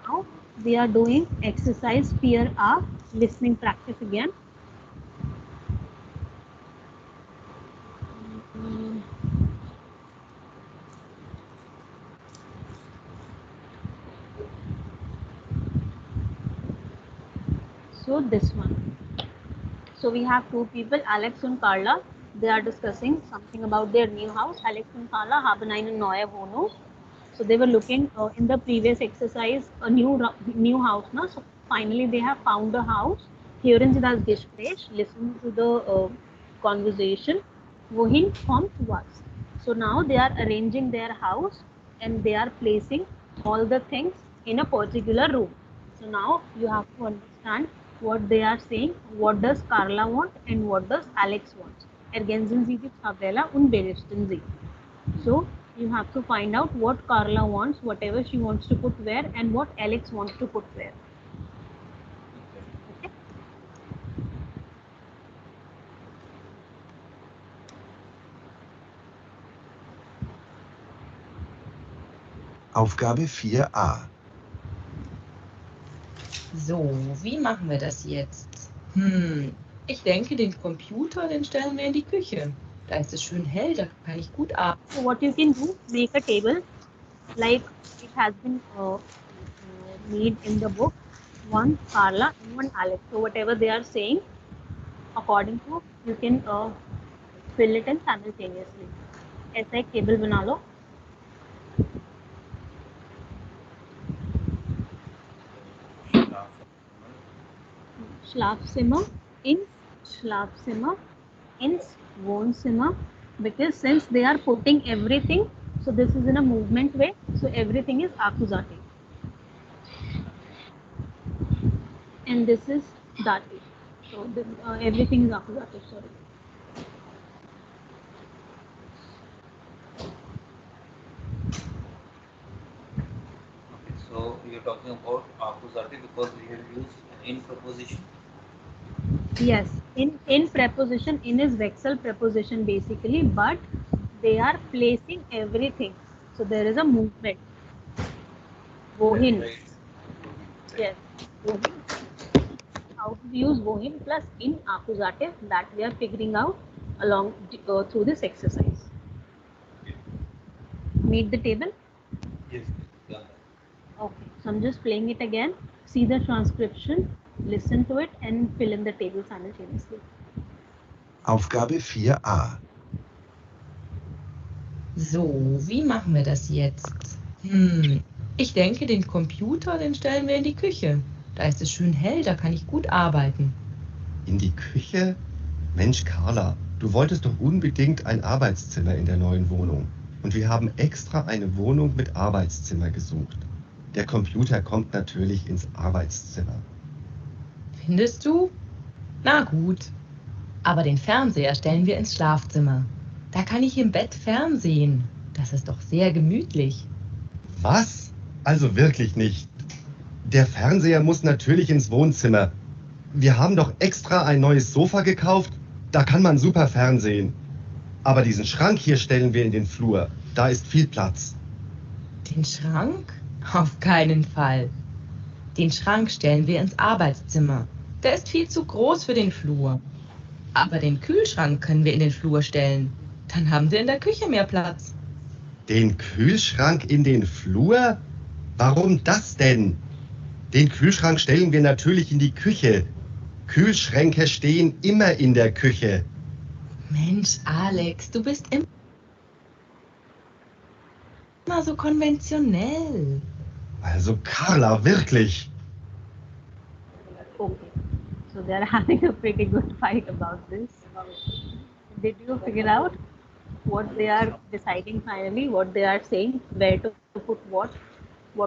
Now we are doing exercise Peer A, listening practice again. So this one. So we have two people, Alex and Carla. They are discussing something about their new house. Alex and Carla haben eine neue Wohnung. So they were looking in the previous exercise a new house. Na? So finally they have found a house. Hören Sie das Gespräch. Listen to the conversation. Wohin kommt was? So now they are arranging their house and they are placing all the things in a particular room. So now you have to understand what they are saying. What does Carla want and what does Alex want? Ergänzen Sie die Tabella und berichten Sie. So you have to find out what Carla wants, whatever she wants to put where, and what Alex wants to put where. Okay. Aufgabe 4a. So, wie machen wir das jetzt? Ich denke, den Computer, den stellen wir in die Küche. Da ist es schön hell, da kann ich gut arbeiten. So what you can do, make a table like it has been made in the book. One Carla and one Alex. So whatever they are saying, according to you can fill it in simultaneously. ऐसा एक table बना लो. Schlafzimmer, ins Schlafzimmer, ins Wohnzimmer, because since they are putting everything, so this is in a movement way, so everything is accusative. And this is dative. So everything is accusative, sorry. Okay, so you're talking about accusative because we have used in preposition. Yes, in preposition, in is vexel preposition basically, but they are placing everything. So there is a movement. Wohin. Right. Yes. Wohin. How to use wohin plus in accusative, that we are figuring out along through this exercise. Meet the table. Yes. Done that. Okay, so I'm just playing it again. See the transcription, listen to it, and fill in the table simultaneously. Aufgabe 4a. So, wie machen wir das jetzt? Ich denke, den Computer, den stellen wir in die Küche. Da ist es schön hell, da kann ich gut arbeiten. In die Küche? Mensch, Carla, du wolltest doch unbedingt ein Arbeitszimmer in der neuen Wohnung. Und wir haben extra eine Wohnung mit Arbeitszimmer gesucht. Der Computer kommt natürlich ins Arbeitszimmer. Findest du? Na gut. Aber den Fernseher stellen wir ins Schlafzimmer. Da kann ich im Bett fernsehen. Das ist doch sehr gemütlich. Was? Also wirklich nicht. Der Fernseher muss natürlich ins Wohnzimmer. Wir haben doch extra ein neues Sofa gekauft. Da kann man super fernsehen. Aber diesen Schrank hier stellen wir in den Flur. Da ist viel Platz. Den Schrank? Auf keinen Fall. Den Schrank stellen wir ins Arbeitszimmer. Der ist viel zu groß für den Flur. Aber den Kühlschrank können wir in den Flur stellen. Dann haben Sie in der Küche mehr Platz. Den Kühlschrank in den Flur? Warum das denn? Den Kühlschrank stellen wir natürlich in die Küche. Kühlschränke stehen immer in der Küche. Mensch, Alex, du bist immer so konventionell. Also Carla, wirklich. Okay, so they are having a pretty good fight about this. Did you figure out what they are deciding finally, what they are saying, where to put what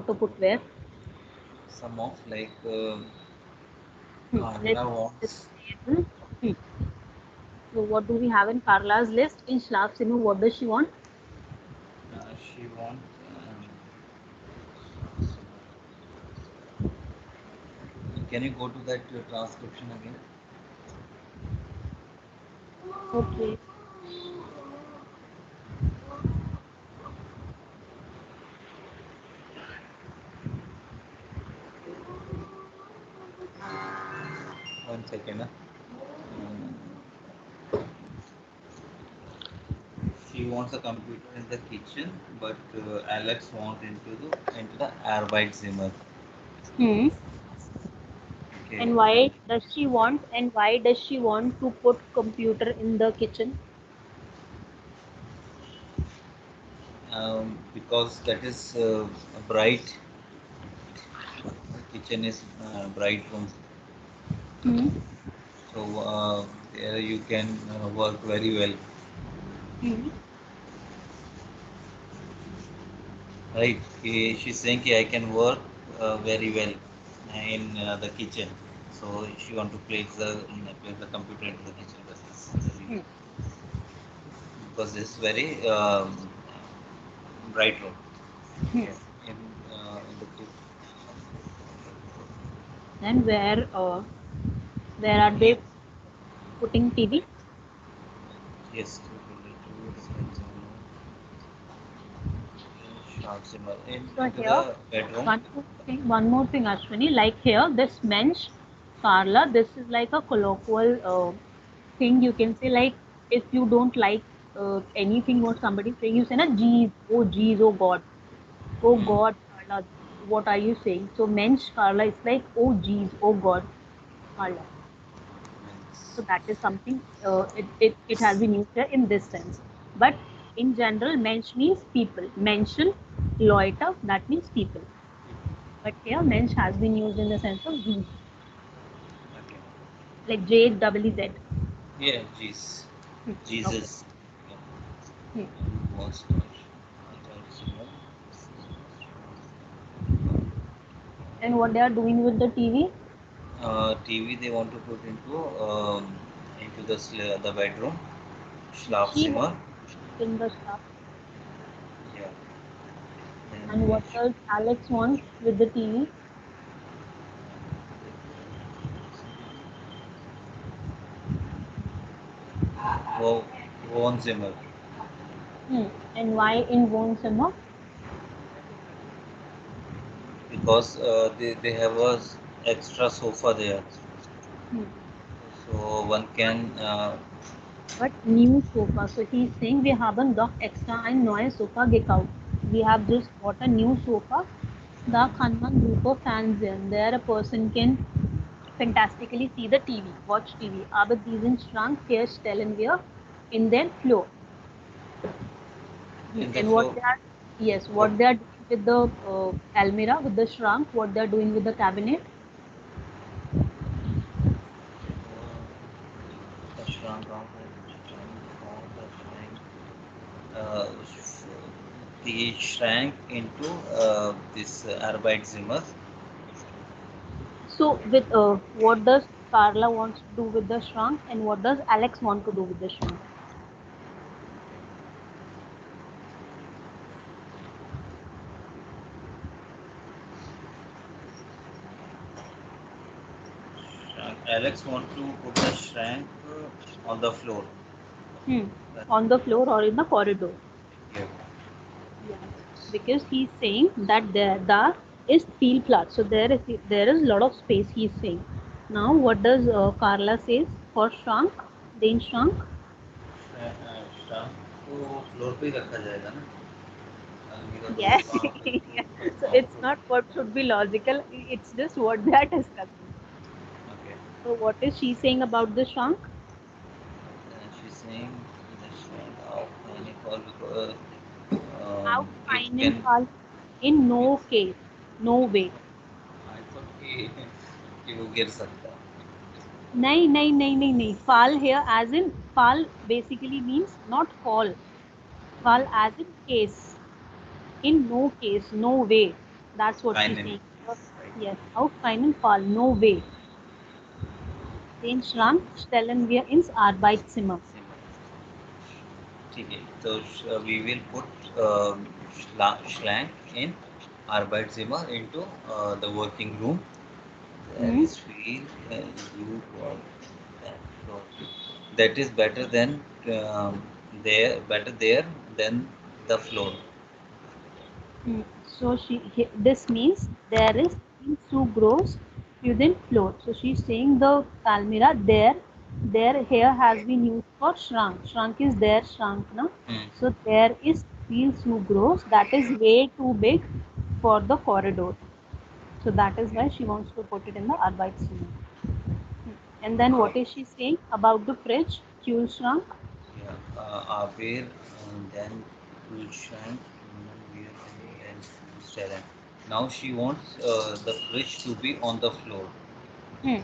to put where? Some of like Let's Carla wants. table. So what do we have in Carla's list? In Schlafzimmer, what does she want? She wants. Can you go to that transcription again? Okay. Okay, na? She wants a computer in the kitchen, but Alex wants into the Arbeitszimmer. Hmm. Okay. And why does she want? And why does she want to put computer in the kitchen? Because that is bright. The kitchen is bright room, Hmm. so there you can work very well. Hmm. Right? She's saying I can work very well in the kitchen. So she want to place the computer in the kitchen. That's the reason. Hmm. Because this is very bright room. Hmm. Okay. In the kitchen. Then where are they putting TV? Yes. So Into here, the bedroom. one more thing, Ashwini. Like here, this mensch, Carla, this is like a colloquial thing. You can say like if you don't like anything what somebody saying, you say na geez, oh God, oh Hmm. God, Carla, what are you saying? So mensch, Carla, it's like oh geez, oh God, Carla. So that is something it has been used here in this sense. But in general, mensch means people. Menschen, Leute, that means people. But here, mensch has been used in the sense of we, Okay. like JWZ. Yeah, jeez. Okay. Jesus. Hmm. Wants And what they are doing with the TV? TV they want to put into the bedroom, She wants Schlafzimmer. in the stuff. Yeah. And Then what does Alex want with the TV? Wo- Wohnzimmer, Hmm. And why in Wohnzimmer? because they have a extra sofa there, Hmm. so one can But new sofa. So he's saying wir haben doch extra ein neues Sofa gekauft. We have just bought a new sofa. Da kann man super Fernsehen. There a person can fantastically see the TV, watch TV. Aber diesen Schrank hier stellen wir in den Floor. in the And what floor. they are, yes, What what they are doing with the Almira, with the shrunk, what they are doing with the cabinet. the shrunk of uh, he shrank into this Arbeitszimmer. So with what does Carla wants to do with the shrunk, and what does Alex want to do with the shrunk? Alex want to put the shrink on the floor. Hmm. On the floor or in the corridor? Yeah. Yeah. Because he's saying that there is field plot, so there is a lot of space. He's saying. Now, what does Carla says for shrunk? Then shrunk. Shrunk को floor पे ही रखा जाएगा ना, अलमीरा को Yes. वहाँ पे Yeah. So वहाँ it's पे not what should be logical. It's just what they are discussing. okay. So what is she saying about the shrunk? She's saying the shrink of any call because How it fine and can fall? In it, no case, no way. I thought कि वो गिर सकता. नहीं नहीं नहीं नहीं नहीं. Fall here as in fall basically means not fall. Fall as in case. In no case, no way. That's what she's Finally. saying. Yes. How fine and fall? No way. Den Schrank stellen wir ins Arbeitszimmer. ठीक है, तो we will put Schlank in Arbeitszimmer into the working room. There Hmm. is feel you want that. So that is um, better there than the floor. Hmm. So this means there is something so gross within floor. So she's saying the Almira there here has been used for shrunk. Shrunk is there, shrunk, no? So there is feels too gross. That is way too big for the corridor. So that is why she wants to put it in the Arbeitszimmer. And then what is she saying about the fridge? Kühlschrank. Yeah, Abir, then Kühlschrank, then Stellen. Now she wants the fridge to be on the floor. Hmm.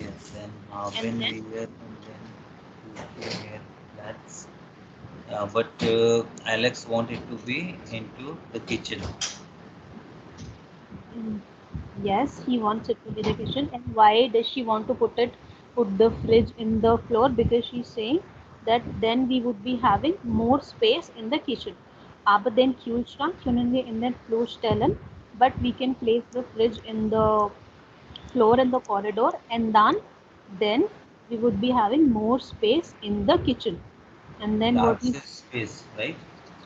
Yes, then And then Abir, and then here, that's. But Alex wanted to be into the kitchen. mm, yes, he wants it to be the kitchen. And why does she want to put the fridge in the floor? Because she's saying that then we would be having more space in the kitchen. Aber den Kühlschrank können wir in den Flur stellen, but we can place the fridge in the floor in the corridor, and then we would be having more space in the kitchen. And then what That's is his space, right?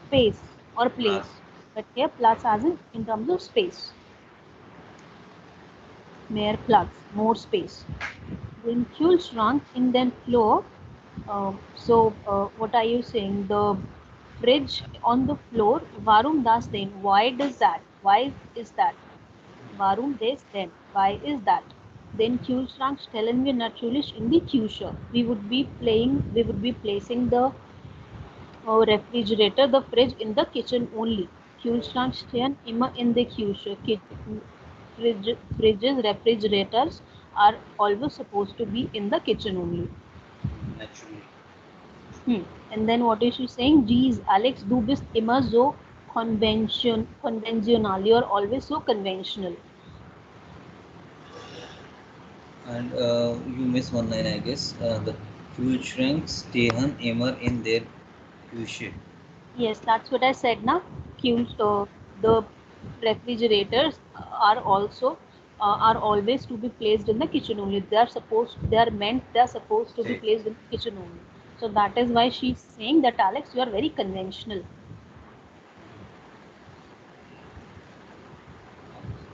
space or Plus. place? But here plus as in terms of space. More plugs, more space. When fuel shrunk in then floor, what are you saying? The fridge on the floor, warum das denn? Why does that? Why is that? Warum des denn? Why is that? Then Kühlschrank stellen wir natürlich in die Küche. We would be placing the refrigerator, the fridge in the kitchen only. Kühlschrank stehen immer in the Küche. Fridges, refrigerators are always supposed to be in the kitchen only. Naturally. And then what is she saying? Geez, Alex, du bist immer so conventional. You're always so conventional. And you miss one line, I guess. The Kühlschrank stehen immer in der Küche. Yes, that's what I said now. The refrigerators are always to be placed in the kitchen only. They are supposed to be placed in the kitchen only. So that is why she's saying that Alex, you are very conventional.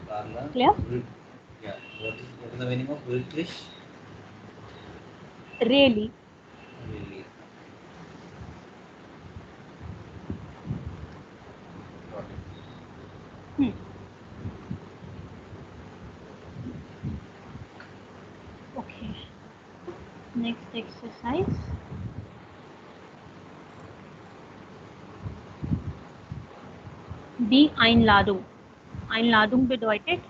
Carla. Clear? Yeah. What is the meaning of British? Really? Really. Got it. Hmm. Okay. Next exercise. Die Einladung. Einladung bedeutet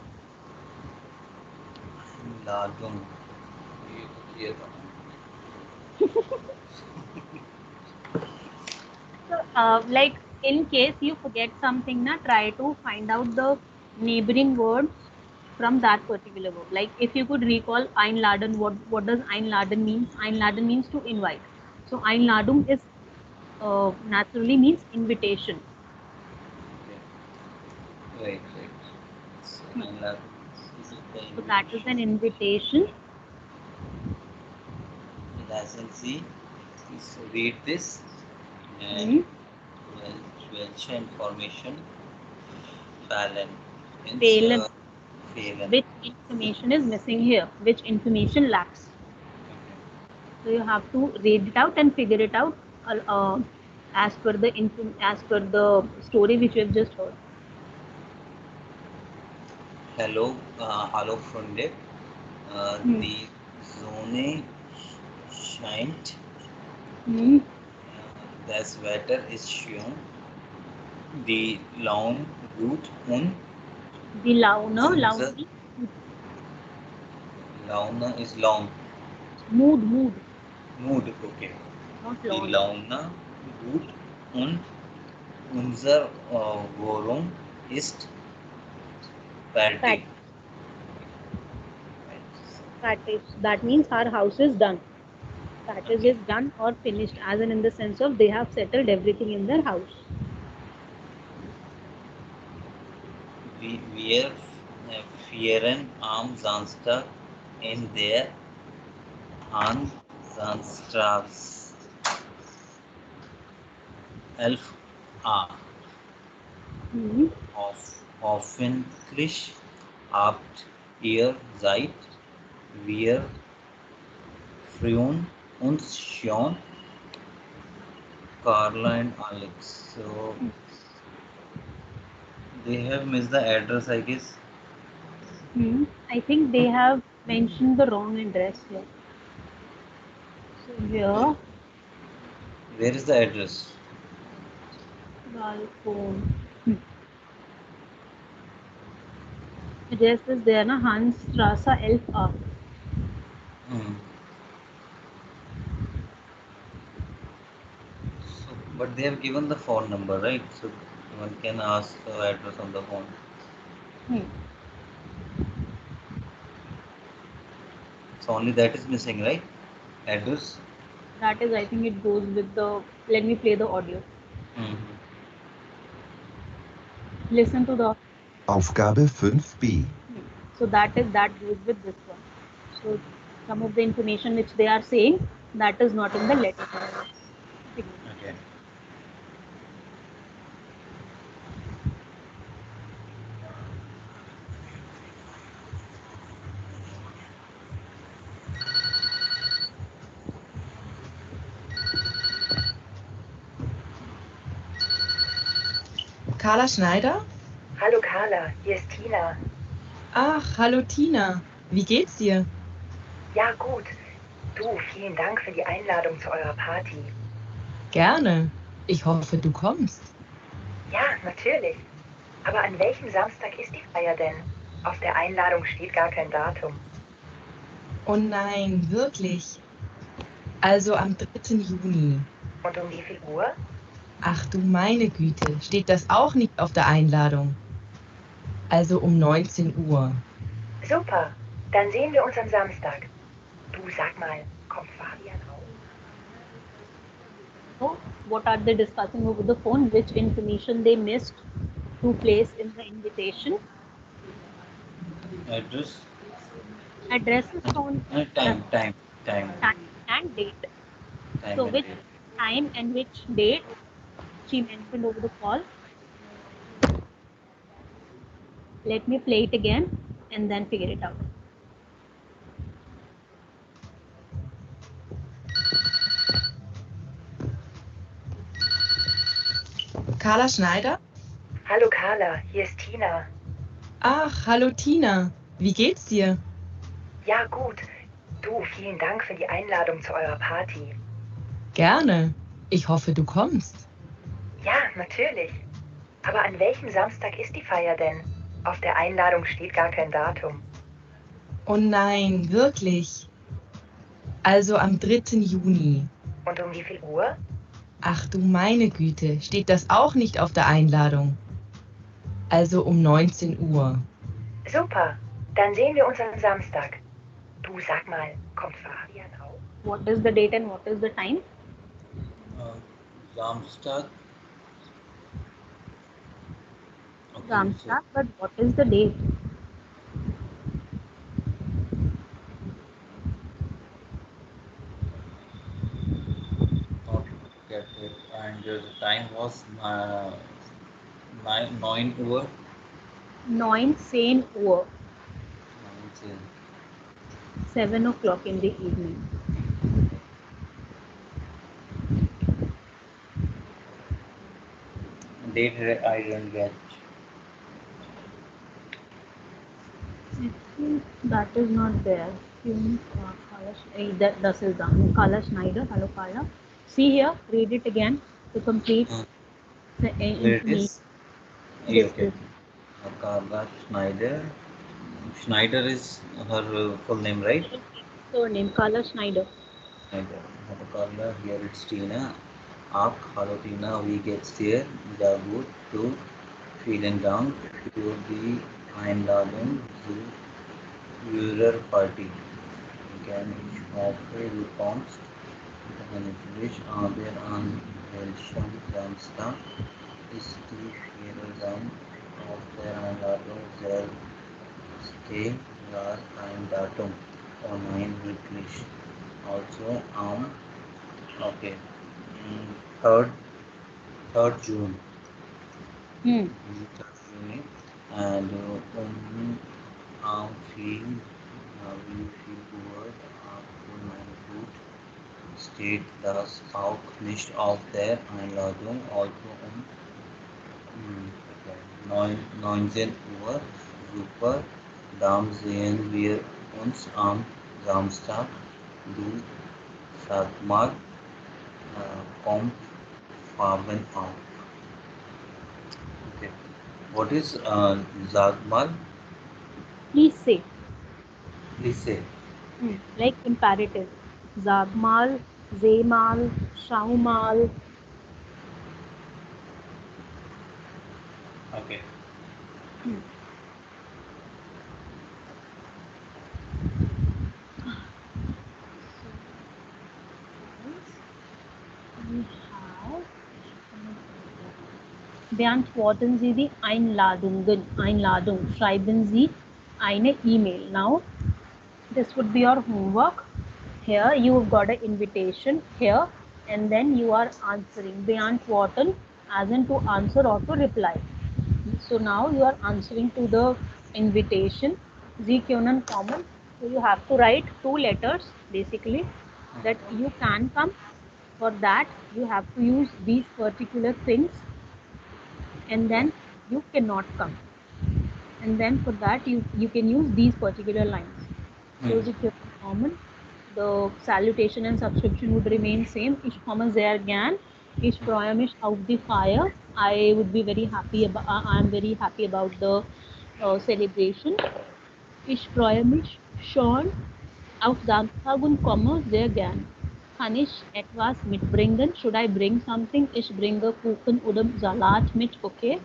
Ladung. ये तो किया था. So, like in case you forget something, na, try to find out the neighboring words from that particular verb. Like if you could recall Einladen, what does Einladen means? Einladen means to invite. So Einladung is naturally means invitation. Right. So, Einladung. So that is an invitation. Lesson C. So read this and welche information fehlen. Fehlen. Fehlen. Which information is missing here? Which information lacks? So you have to read it out and figure it out as per the story which you have just heard. Hallo Freunde. Die Sonne scheint. Das Wetter ist schön. Die Laune gut und Die Laune is long. Mood. Okay. Not Die Laune. Laune gut und unser Wohnung ist fertig. That means our house is done. That is done or finished, as in the sense of they have settled everything in their house. Wir fahren am Samstag in der Hansastraße 11a. Hoffentlich habt ihr seid, wir freuen uns schon, Carla and Alex. So they have missed the address, I guess. I think they have mentioned the wrong address here. So here, Where is the address? Balkon. Address is there, na Hansstraße 11a. Hmm. So, but they have given the phone number, right? So one can ask the address on the phone. So only that is missing, right? Address. That is, I think it goes with the. Let me play the audio. Listen to the. Aufgabe 5b. So that goes with this one. So some of the information which they are saying, that is not in the letter. Okay. Carla Schneider? Hallo Carla, hier ist Tina. Ach, hallo Tina. Wie geht's dir? Ja, gut. Du, vielen Dank für die Einladung zu eurer Party. Gerne. Ich hoffe, du kommst. Ja, natürlich. Aber an welchem Samstag ist die Feier denn? Auf der Einladung steht gar kein Datum. Oh nein, wirklich. Also am 3. Juni. Und um wie viel Uhr? Ach du meine Güte, steht das auch nicht auf der Einladung? Also um 19 Uhr. Super, dann sehen wir uns am Samstag. Du, sag mal, kommt Fabian auch? So what are they discussing over the phone? Which information they missed to place in the invitation? Address. Address is found. Time And date. Time So and which date. time and which date she mentioned over the call? Let me play it again and then figure it out. Carla Schneider? Hallo Carla, hier ist Tina. Ach, hallo Tina. Wie geht's dir? Ja, gut. Du, vielen Dank für die Einladung zu eurer Party. Gerne. Ich hoffe, du kommst. Ja, natürlich. Aber an welchem Samstag ist die Feier denn? Auf der Einladung steht gar kein Datum. Oh nein, wirklich. Also am 3. Juni. Und um wie viel Uhr? Ach du meine Güte, steht das auch nicht auf der Einladung? Also um 19 Uhr. Super, dann sehen wir uns am Samstag. Du, sag mal, kommt Fabian auch? What is the date and what is the time? Samstag. Okay, Samstag, but what is the date? Not get it. And the time was 9 Uhr. 9 10 Uhr. 9 7 o'clock in the evening. Date I didn't get. That is not there. That is done. Carla Schneider. Hello, Carla. See here. Read it again to complete the Where it information. is? Okay. Carla Schneider. Schneider is her full name, right? Surname Carla Schneider. Schneider. Hello Carla. Here it's Tina. Up. Hello Tina. We get here. The good to vielen Dank für die Einladung zu Eurer Party. Can ich hoffe, du kommst. Natürlich, aber an welchem Samstag ist die Vierersamt auf der Einladung sehr stehen, gar kein Datum. Oh nein, wirklich. Also okay, 3rd June. 3rd June and wie viel Uhr von meinem Boot steht das auch nicht auf der Einladung, also okay, 19 Uhr. Super, dann sehen wir uns am Samstag. Du sag mal, kommt Farben auf. Okay. What is sag mal? Please say. Please say. Like imperative. Sag mal, seh mal, schau mal. Okay. We have beantworten Sie die Einladungen. Einladung. Schreiben Sie eine E-Mail. Now, this would be your homework. Here, you've got an invitation here, and then you are answering. Beantworten, as in to answer or to reply. So now you are answering to the invitation. Sie können kommen. So you have to write 2 letters basically that you can come. For that, you have to use these particular things, and then you cannot come. And then for that, you can use these particular lines. So Sie können kommen. The salutation and subscription would remain same. Ich komme sehr gern. Ich freue mich auf die Feier. I would be very happy about. I'm very happy about the celebration. Ich freue mich schon auf Samstag und komme sehr gern. Kann ich etwas mitbringen? Should I bring something? Ich bringe Kuchen oder Salat mit. Okay.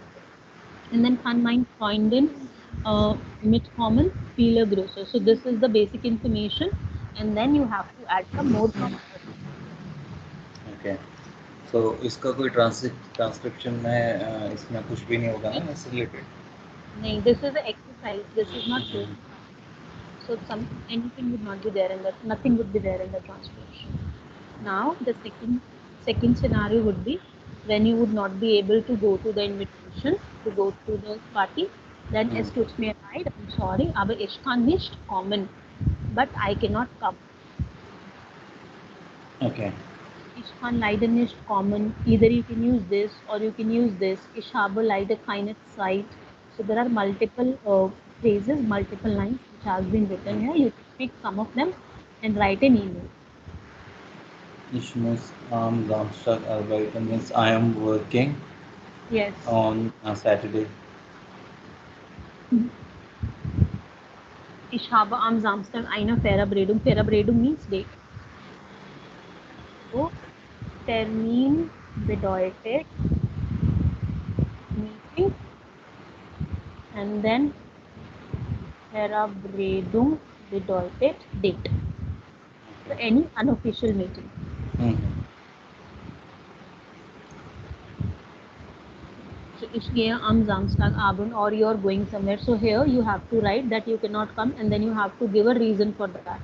And then kann mein Freundin mitkommen? Viele Grüße. So this is the basic information, and then you have to add some more. Okay. So इसका कोई transcription में इसमें कुछ भी नहीं होगा ना इससे रिलेटेड? नहीं, this is an exercise. This is not true. So anything would not be there in that. Nothing would be there in the transcription. Now the second scenario would be when you would not be able to go to the invitation to go to the party. Then es tut mir leid. I'm sorry, aber ich kann nicht kommen. But I cannot come. Okay. Ich kann leider nicht kommen. Either you can use this or you can use this. Ich habe leider keine Zeit. So there are multiple phrases, multiple lines which has been written here. You can pick some of them and write an email. Ich muss am Samstag arbeiten, means I am working. Yes. On Saturday. Ich habe am Samstag eine Verabredung. Verabredung means date. So, Termin bedeutet meeting, and then Verabredung bedeutet date. So, any unofficial meeting. So, ich gehe am Samstagabend, or you are going somewhere. So, here you have to write that you cannot come, and then you have to give a reason for that.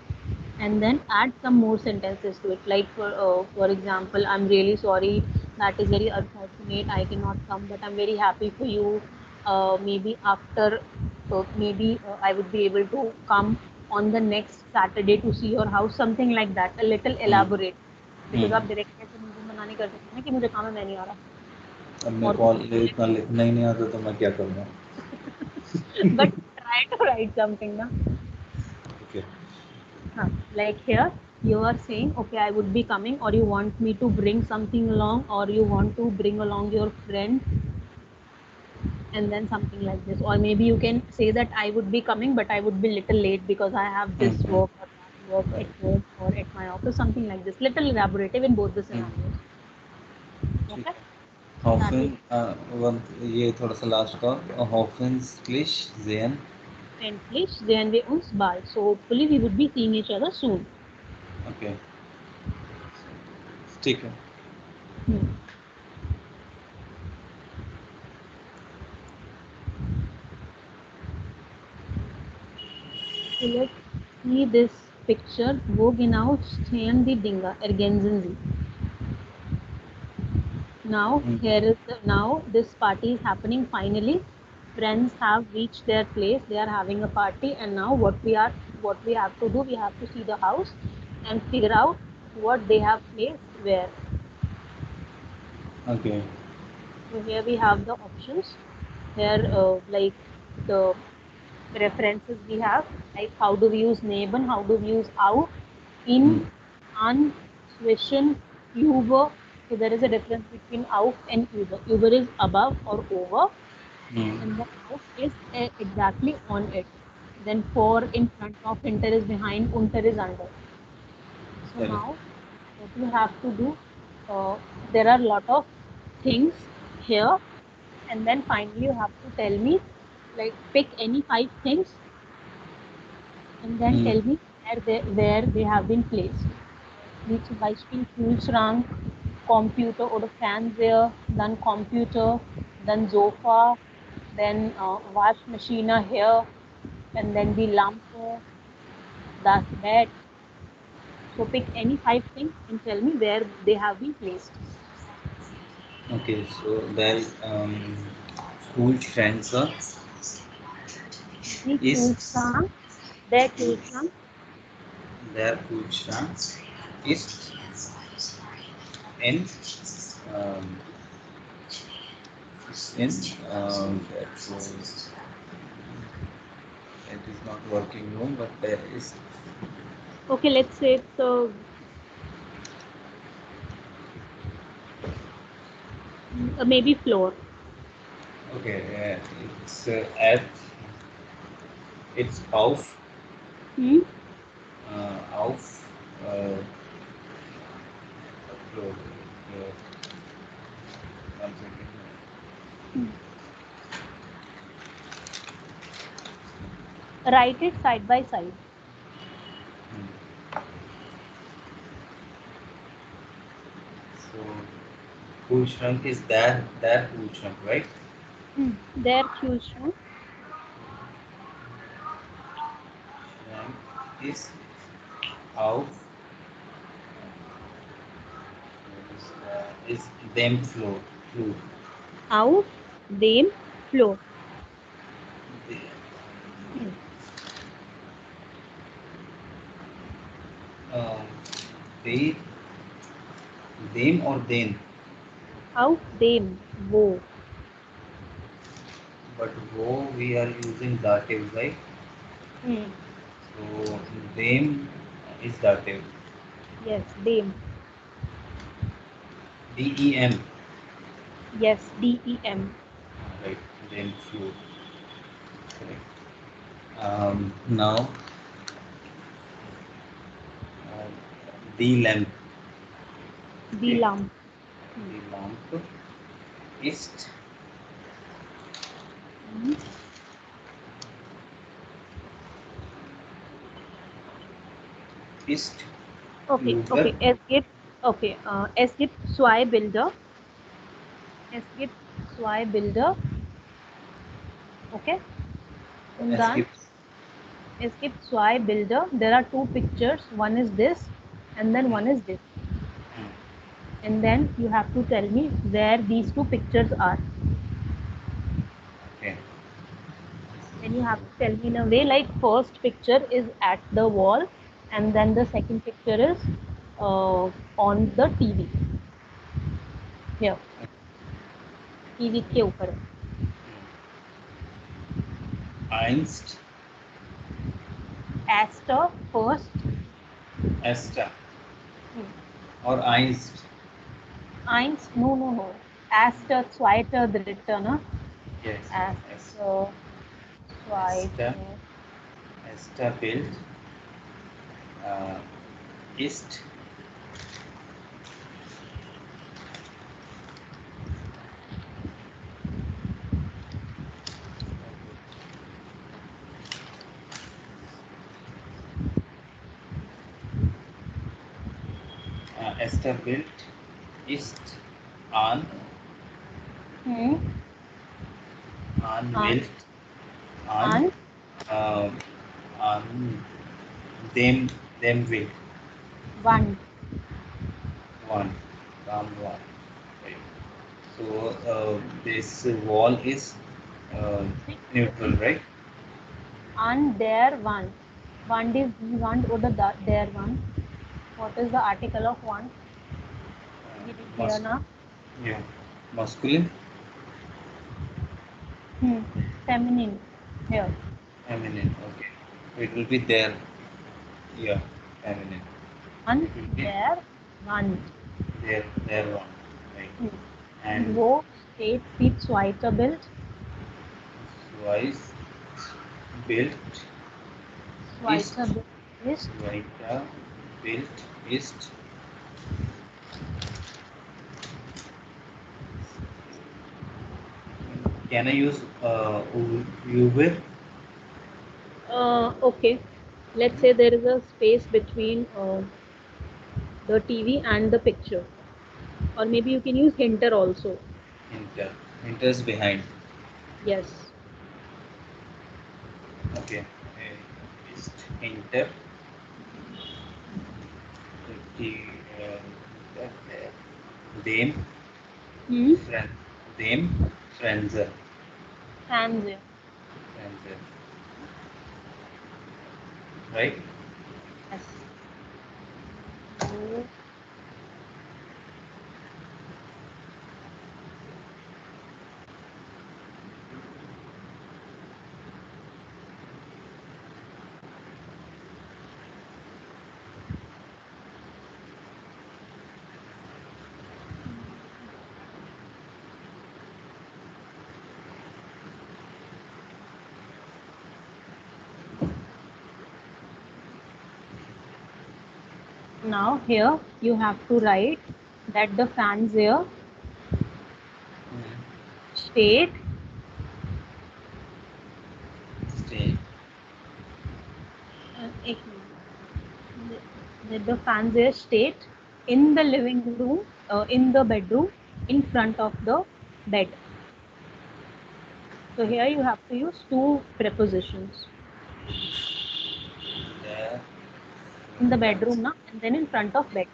And then add some more sentences to it. Like for example, I'm really sorry. That is very unfortunate. I cannot come, but I'm very happy for you. Maybe after, I would be able to come on the next Saturday to see your house. Something like that. A little elaborate. Because आप direct ऐसे मुझे मना नहीं कर सकते ना कि मुझे काम है मैं नहीं आ रहा. अब मेरे को इतना लिखना ही नहीं आता तो मैं क्या करूँगा? But try to write something ना. Okay. Like here, you are saying, okay, I would be coming, or you want me to bring something along, or you want to bring along your friend, and then something like this. Or maybe you can say that I would be coming, but I would be little late because I have this work or that work at home or at my office, something like this. Little elaborative in both the scenarios. Okay. ये थोड़ा सा last का hoffentlich sehen wir uns bald. So hopefully we would be seeing each other soon. Okay. ठीक है. So let's see this picture. Wo genau stehen die Dinger? Ergänzen Sie. Now here is now this party is happening finally. friends have reached their place, they are having a party, and now what we have to do, we have to see the house and figure out what they have placed where. Okay. So here we have the options. Here, like the references we have, like how do we use neben, how do we use out, in, an, zwischen, über. So there is a difference between out and über. Über is above or over, and then out is exactly on it. Then for in front of, hinter is behind, unter is under. So Correct. now what you have to do, there are a lot of things here, and then finally you have to tell me, like pick any 5 things and then tell me where they have been placed. Wie zum Beispiel Kühlschrank, Computer oder Fernseher, dann Computer, then Sofa, then Waschmaschine here, and then the Lampe, that bed. So pick any 5 things and tell me where they have been placed. Okay, so there Kühlschrank The is Kühlschrank, der Kühlschrank, their Kühlschrank is in um, that was, it is not working room, but there is. okay, let's say it's maybe floor. Okay, it's at it's auf auf floor. One second. Write it side by side. So Kühlschrank is their Kühlschrank, right? Their Kühlschrank is auf is them floor. auf dem Floor. They, them or then? Auf dem, wo. But wo we are using dative, right? So them is dative. Yes, dem. DEM. Yes, DEM. Right, them floor. Correct. Now the lamp. Die Lampe. The lamp ist ist Okay, über. okay. Es gibt zwei Bilder. Es gibt zwei Bilder. Okay. Und dann es gibt zwei Bilder. There are 2 pictures. One is this and then one is this. And then you have to tell me where these 2 pictures are. Okay. And you have to tell me in a way like first picture is at the wall and then the second picture is on the TV. Here. TV के ऊपर. Einst. Aster first. Esta. Or einst. Einst, no. Aster, zweiter, dritter, ne? Yes. Aster, zweiter. Esta Bild ist Esta Bild ist an Bild an dem Bild. One. Right. So this wall is Neutral, right? And there one. Want is the want or the there one. What is the article of want? Here Mas- na. yeah. Masculine. Feminine. Here. Feminine. Okay. It will be there. Yeah. Feminine. One. It will be There one. there one. Right. And वो state with Schweitzer built. twice built east. Schweitzer built is Weiter built east. Can I use Uber? Okay. Let's say there is a space between the TV and the picture, or maybe you can use hinter also. Hinter. Hinter is behind. Yes. Okay. East hinter. Dem. Dem. Frenzer. Frenzer. Right? Yes. So, now here you have to write that the Fernseher steht that the Fernseher steht in the living room, in the bedroom, in front of the bed. So here you have to use two prepositions. There. In the bedroom, na? And then in front of bed.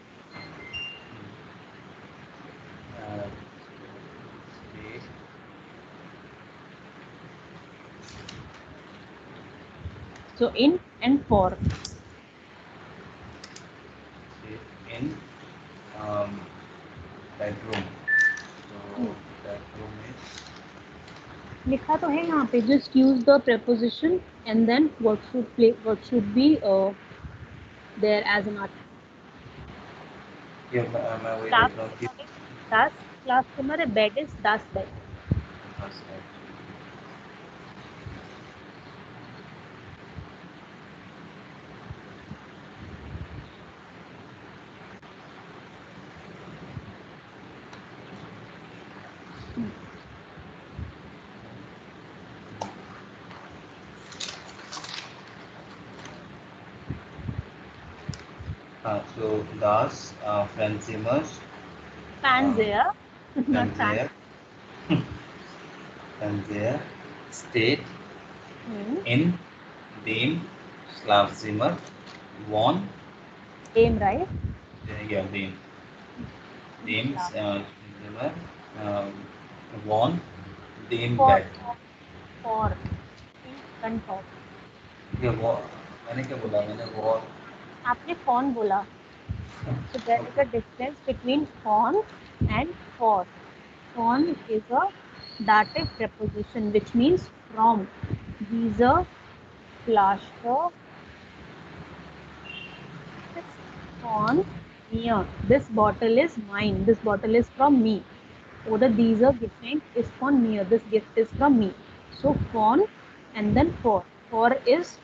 So in and for. In bedroom. So bedroom is. लिखा तो है यहाँ पे just use the preposition and then what should be there as an article. Yeah, Das Schlafzimmer, bed is das bed. So das Fernzimmer. Fernseher, not Fernseher. Fernseher steht in dem Schlafzimmer. One. Dem, right? Yeah, dem. Dem Schlafzimmer. One. Dem bed. For. In front of. ये वो मैंने क्या बोला मैंने वो आपने phone बोला. So there is a difference between phone and for. Phone is a dative preposition which means from. Dieser Flasche is von mir. This bottle is mine. This bottle is from me. Oder dieser Geschenk ist von mir. This gift is from me. So von and then for. For is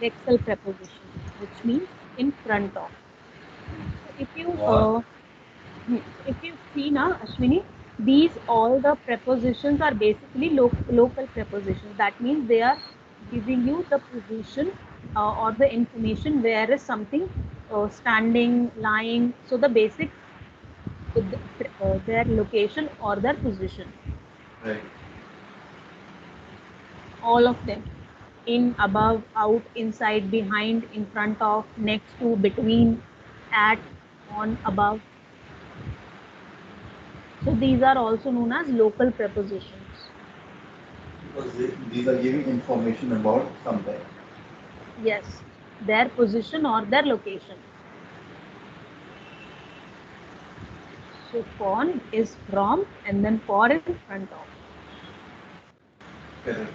Wechsel preposition, which means in front of. So if you see now, Ashwini, these all the prepositions are basically local prepositions. That means they are giving you the position or the information where is something standing, lying. So the basic their location or their position. Right. All of them. In, above, out, inside, behind, in front of, next to, between, at, on, above. So these are also known as local prepositions. These are giving information about something. Yes, their position or their location. So phone is from and then for is front of. Correct.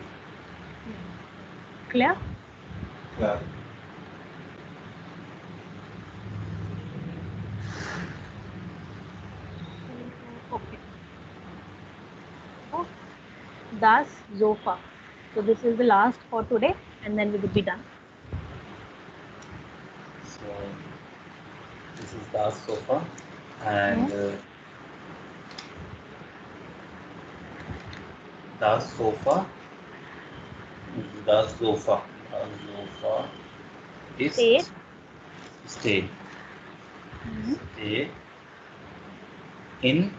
Clear? Clear. Okay. So, das Sofa. So this is the last for today, and then we will be done. So this is das Sofa, and das Sofa. Das Sofa. Das Sofa is Stay. Stay. Stay in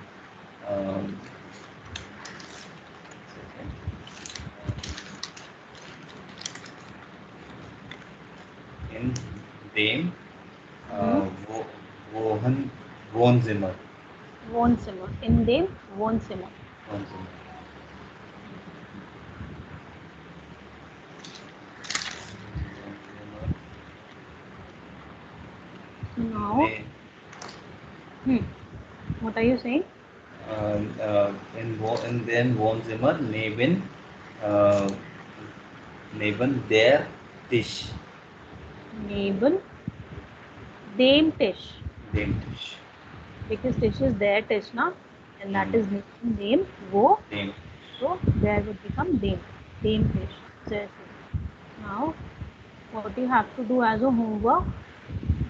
in dem Wohnzimmer. Wohnzimmer. In dem Wohnzimmer. Wohnzimmer. Now, what are you saying? In dem Wohnzimmer neben der Tisch. Neben dem Tisch. Dem Tisch. Because Tisch is their Tisch now, and that is neben dem wo. Dem. So there would become dem. Dem Tisch. So, now, what you have to do as a homework,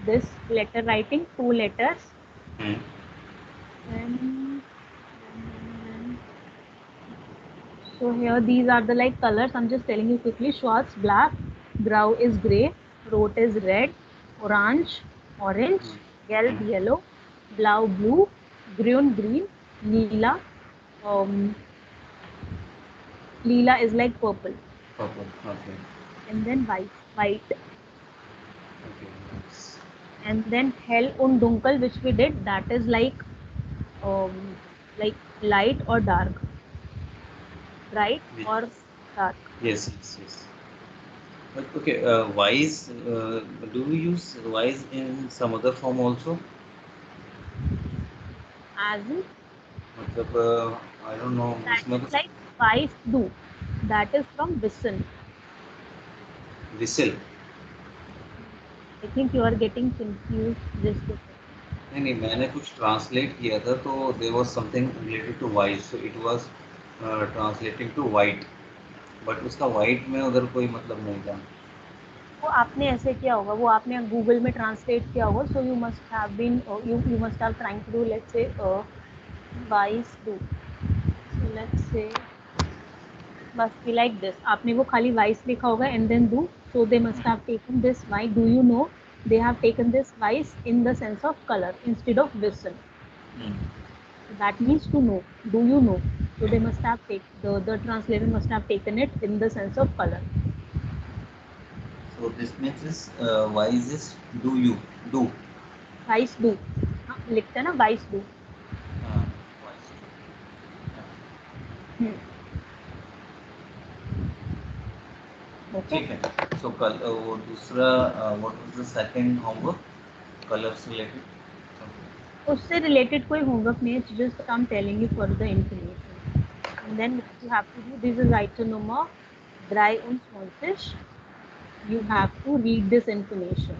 this letter writing, 2 letters. And so here these are the like colors. I'm just telling you quickly. Schwarz, black, grau is grey, rot is red, orange, gelb, yellow, blau, blue, grün, green, lila. Lila is like purple. Purple, okay. And then white. Okay, nice. And then hell und dunkel, which we did, that is like light or dark, bright or dark. Yes. Okay, wise. Do we use wise in some other form also? As in? I don't know. That is like wise do. That is from whistle. Whistle. I think you are getting confused just a second. नहीं मैंने कुछ translate किया था तो there was something related to white, so it was translating to white, but उसका white में उधर कोई मतलब नहीं था. वो आपने ऐसे किया होगा, वो आपने गूगल में ट्रांसलेट किया होगा, so you must have been you must have trying to do, let's say wise do. So let's say must be like this. आपने वो खाली wise लिखा होगा and then do, so they must have taken this why. Do you know? They have taken this wise in the sense of color instead of whistle. So that means to know. Do you know? So they must have taken the translator must have taken it in the sense of color. So this means is wise is do you do. Wise do. लिखते हैं ना wise do. ठीक है. So वो दूसरा what was the second homework? Colors related. उससे related कोई homework नहीं है, just I'm telling you for the information. And then what you have to do, this is Seite Nummer 23. You have to read this information.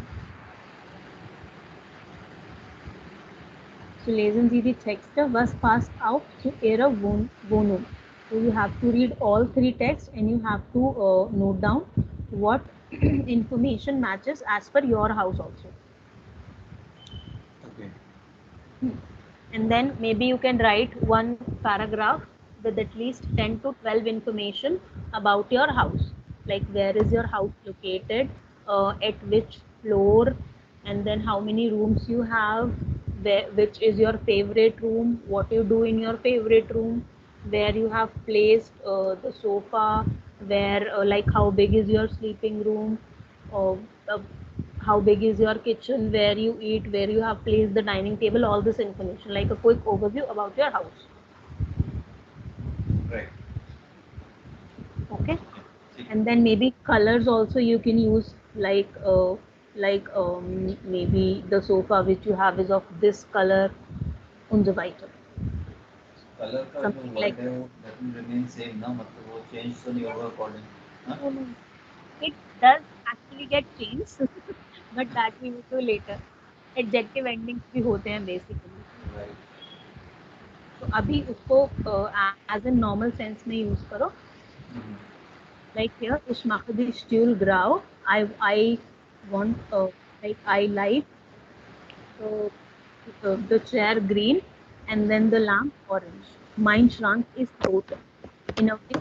So lesen Sie die Texte. Was passt auf zu Ihrer Wohnung? So you have to read all 3 texts and you have to note down what information matches as per your house also. Okay. And then maybe you can write one paragraph with at least 10 to 12 information about your house. Like where is your house located, at which floor, and then how many rooms you have, which is your favorite room, what you do in your favorite room, where you have placed the sofa, where like how big is your sleeping room, how big is your kitchen, where you eat, where you have placed the dining table, all this information, like a quick overview about your house. Right. Okay, and then maybe colors also you can use, like maybe the sofa which you have is of this color, unse white, colour का जो something like word है वो that will remain same ना, मतलब वो change तो नहीं होगा अकॉर्डिंग, हाँ? no, no. It does actually get changed, but that we will do later. Adjective endings भी होते हैं basically. Right. तो अभी उसको as a normal sense में use करो. Like here, ich mache die Stuhl grau. I want like I like the chair green, and then the lamp orange. Mein Schrank is rot. In a way,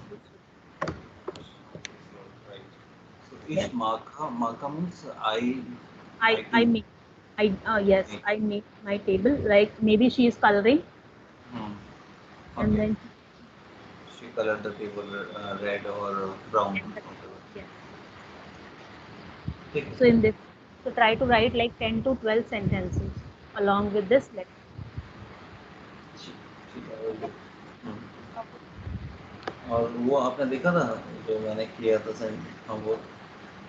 Right. So each marker means I I make yes, I make my table. Like maybe she is coloring, Hmm. and Okay. then She colored the table red or brown. Whatever. yes. ठीक है. So in this, so try to write like 10 to 12 sentences along with this letter. ठीक है, very good. और वो आपने देखा था जो मैंने किया था वो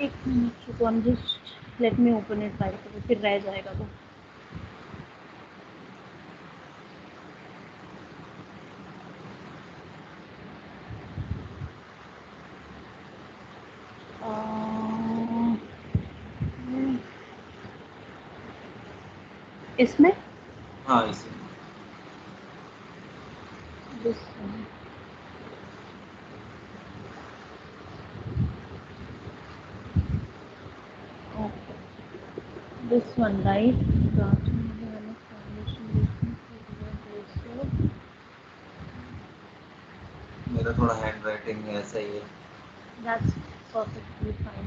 एक मिनट तो हम just let me open it right, फिर रह जाएगा तो. इसमें हाँ इसी this okay, this one right. मेरा थोड़ा हैंड राइटिंग ऐसा ही है. That's perfectly fine.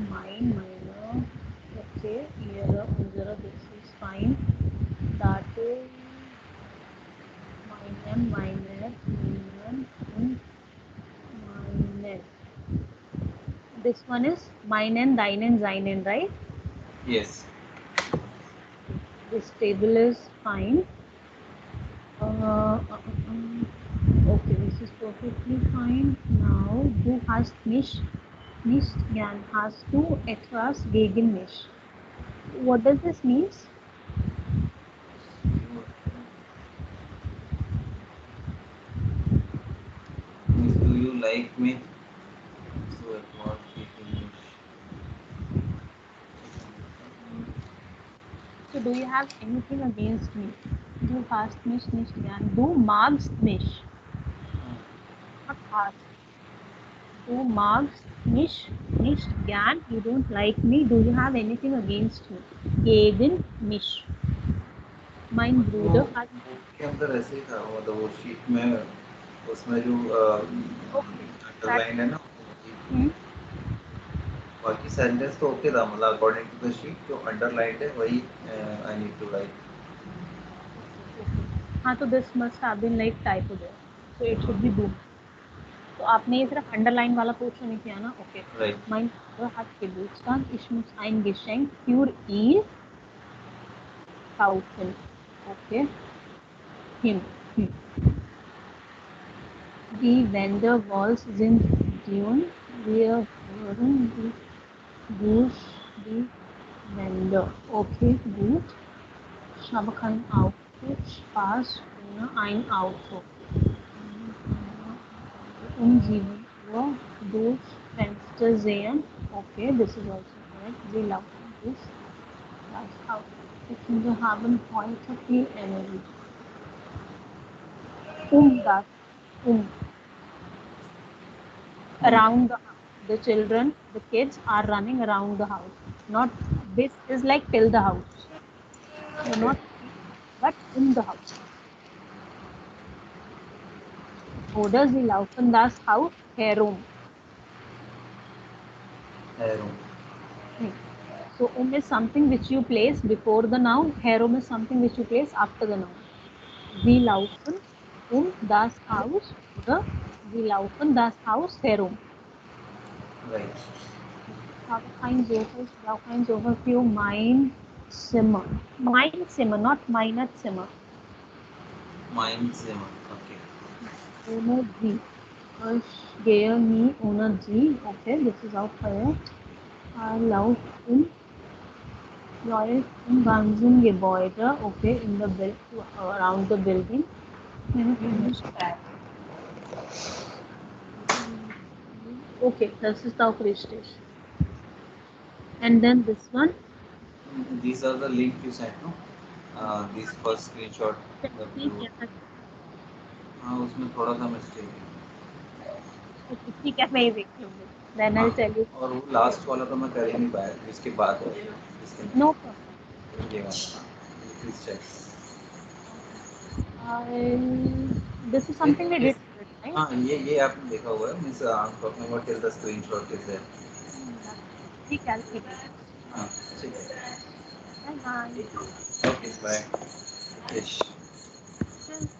Minor. Let's say here, this is fine. That is minor. This one is meinen, deinen, seinen, right? Yes. This table is fine. Okay, this is perfectly fine. Now, du hast mich nicht gern. Hast du etwas gegen mich? What does this mean? Means do you like me? So it was English. So, do you have anything against me? Du hast mich nicht gern. Du magst mich. Not hast. Du magst mich nicht gern. You don't like me. Do you have anything against me? Gegen mich. Mein Bruder hat. के अंदर ऐसे ही था, मतलब वो sheet में उसमें जो underline है ना, बाकी सेंटेंस तो ओके था, मतलब अकॉर्डिंग टू द शीट जो अंडरलाइन है वही आई नीड टू राइट. हाँ, तो this must have been like typo there, so it should be do. तो आपने ये सिर्फ अंडरलाइन वाला पोर्शन नहीं किया ना. Okay, Right. mein Bruder hat Geburtstag, ich muss ein Geschenk für ihn kaufen. Okay, him. Die Wanderwalls sind dünn, wir hören durch die Wände. Okay, gut. Ich habe kein Auto, Spaß ohne ein Auto. Um 7 Uhr durch Fenster sehen. Okay, this is also correct. Sie laufen bis das Auto. Die Kinder haben heute viel Energie. Around the house. The children, the kids are running around the house. Not this is like till the house. So not but in the house. Oder sie laufen das Haus herum. So is something which you place before the noun. Herum is something which you place after the noun. Sie laufen das Haus oder sie laufen das Haus herum. Right. Ich habe kein Sofa, ich brauche ein Sofa für mein Zimmer. Mein Zimmer, not meine Zimmer. Mein Zimmer. owner G. Gehe nie owner G. Okay, this is our fire. Laut in Laut in ganzen Gebäude. Okay, in the around the building. Okay, this is the Christisch. And then this one. These are the link you sent, no? This first screenshot. ठीक है sir. हाँ उसमें थोड़ा सा mistake है. Okay, ठीक है मैं देख लूँगी. Then I'll tell you. और वो लास्ट वाला तो मैं कर ही नहीं पाया. इसके बाद No problem. ये वाला. Please check. This is something we did, right? हाँ ये आपने देखा हुआ है. Means I'm talking about till the screenshot is there. ठीक है, ठीक है. हाँ ठीक है. Bye bye. Okay, bye. Yes.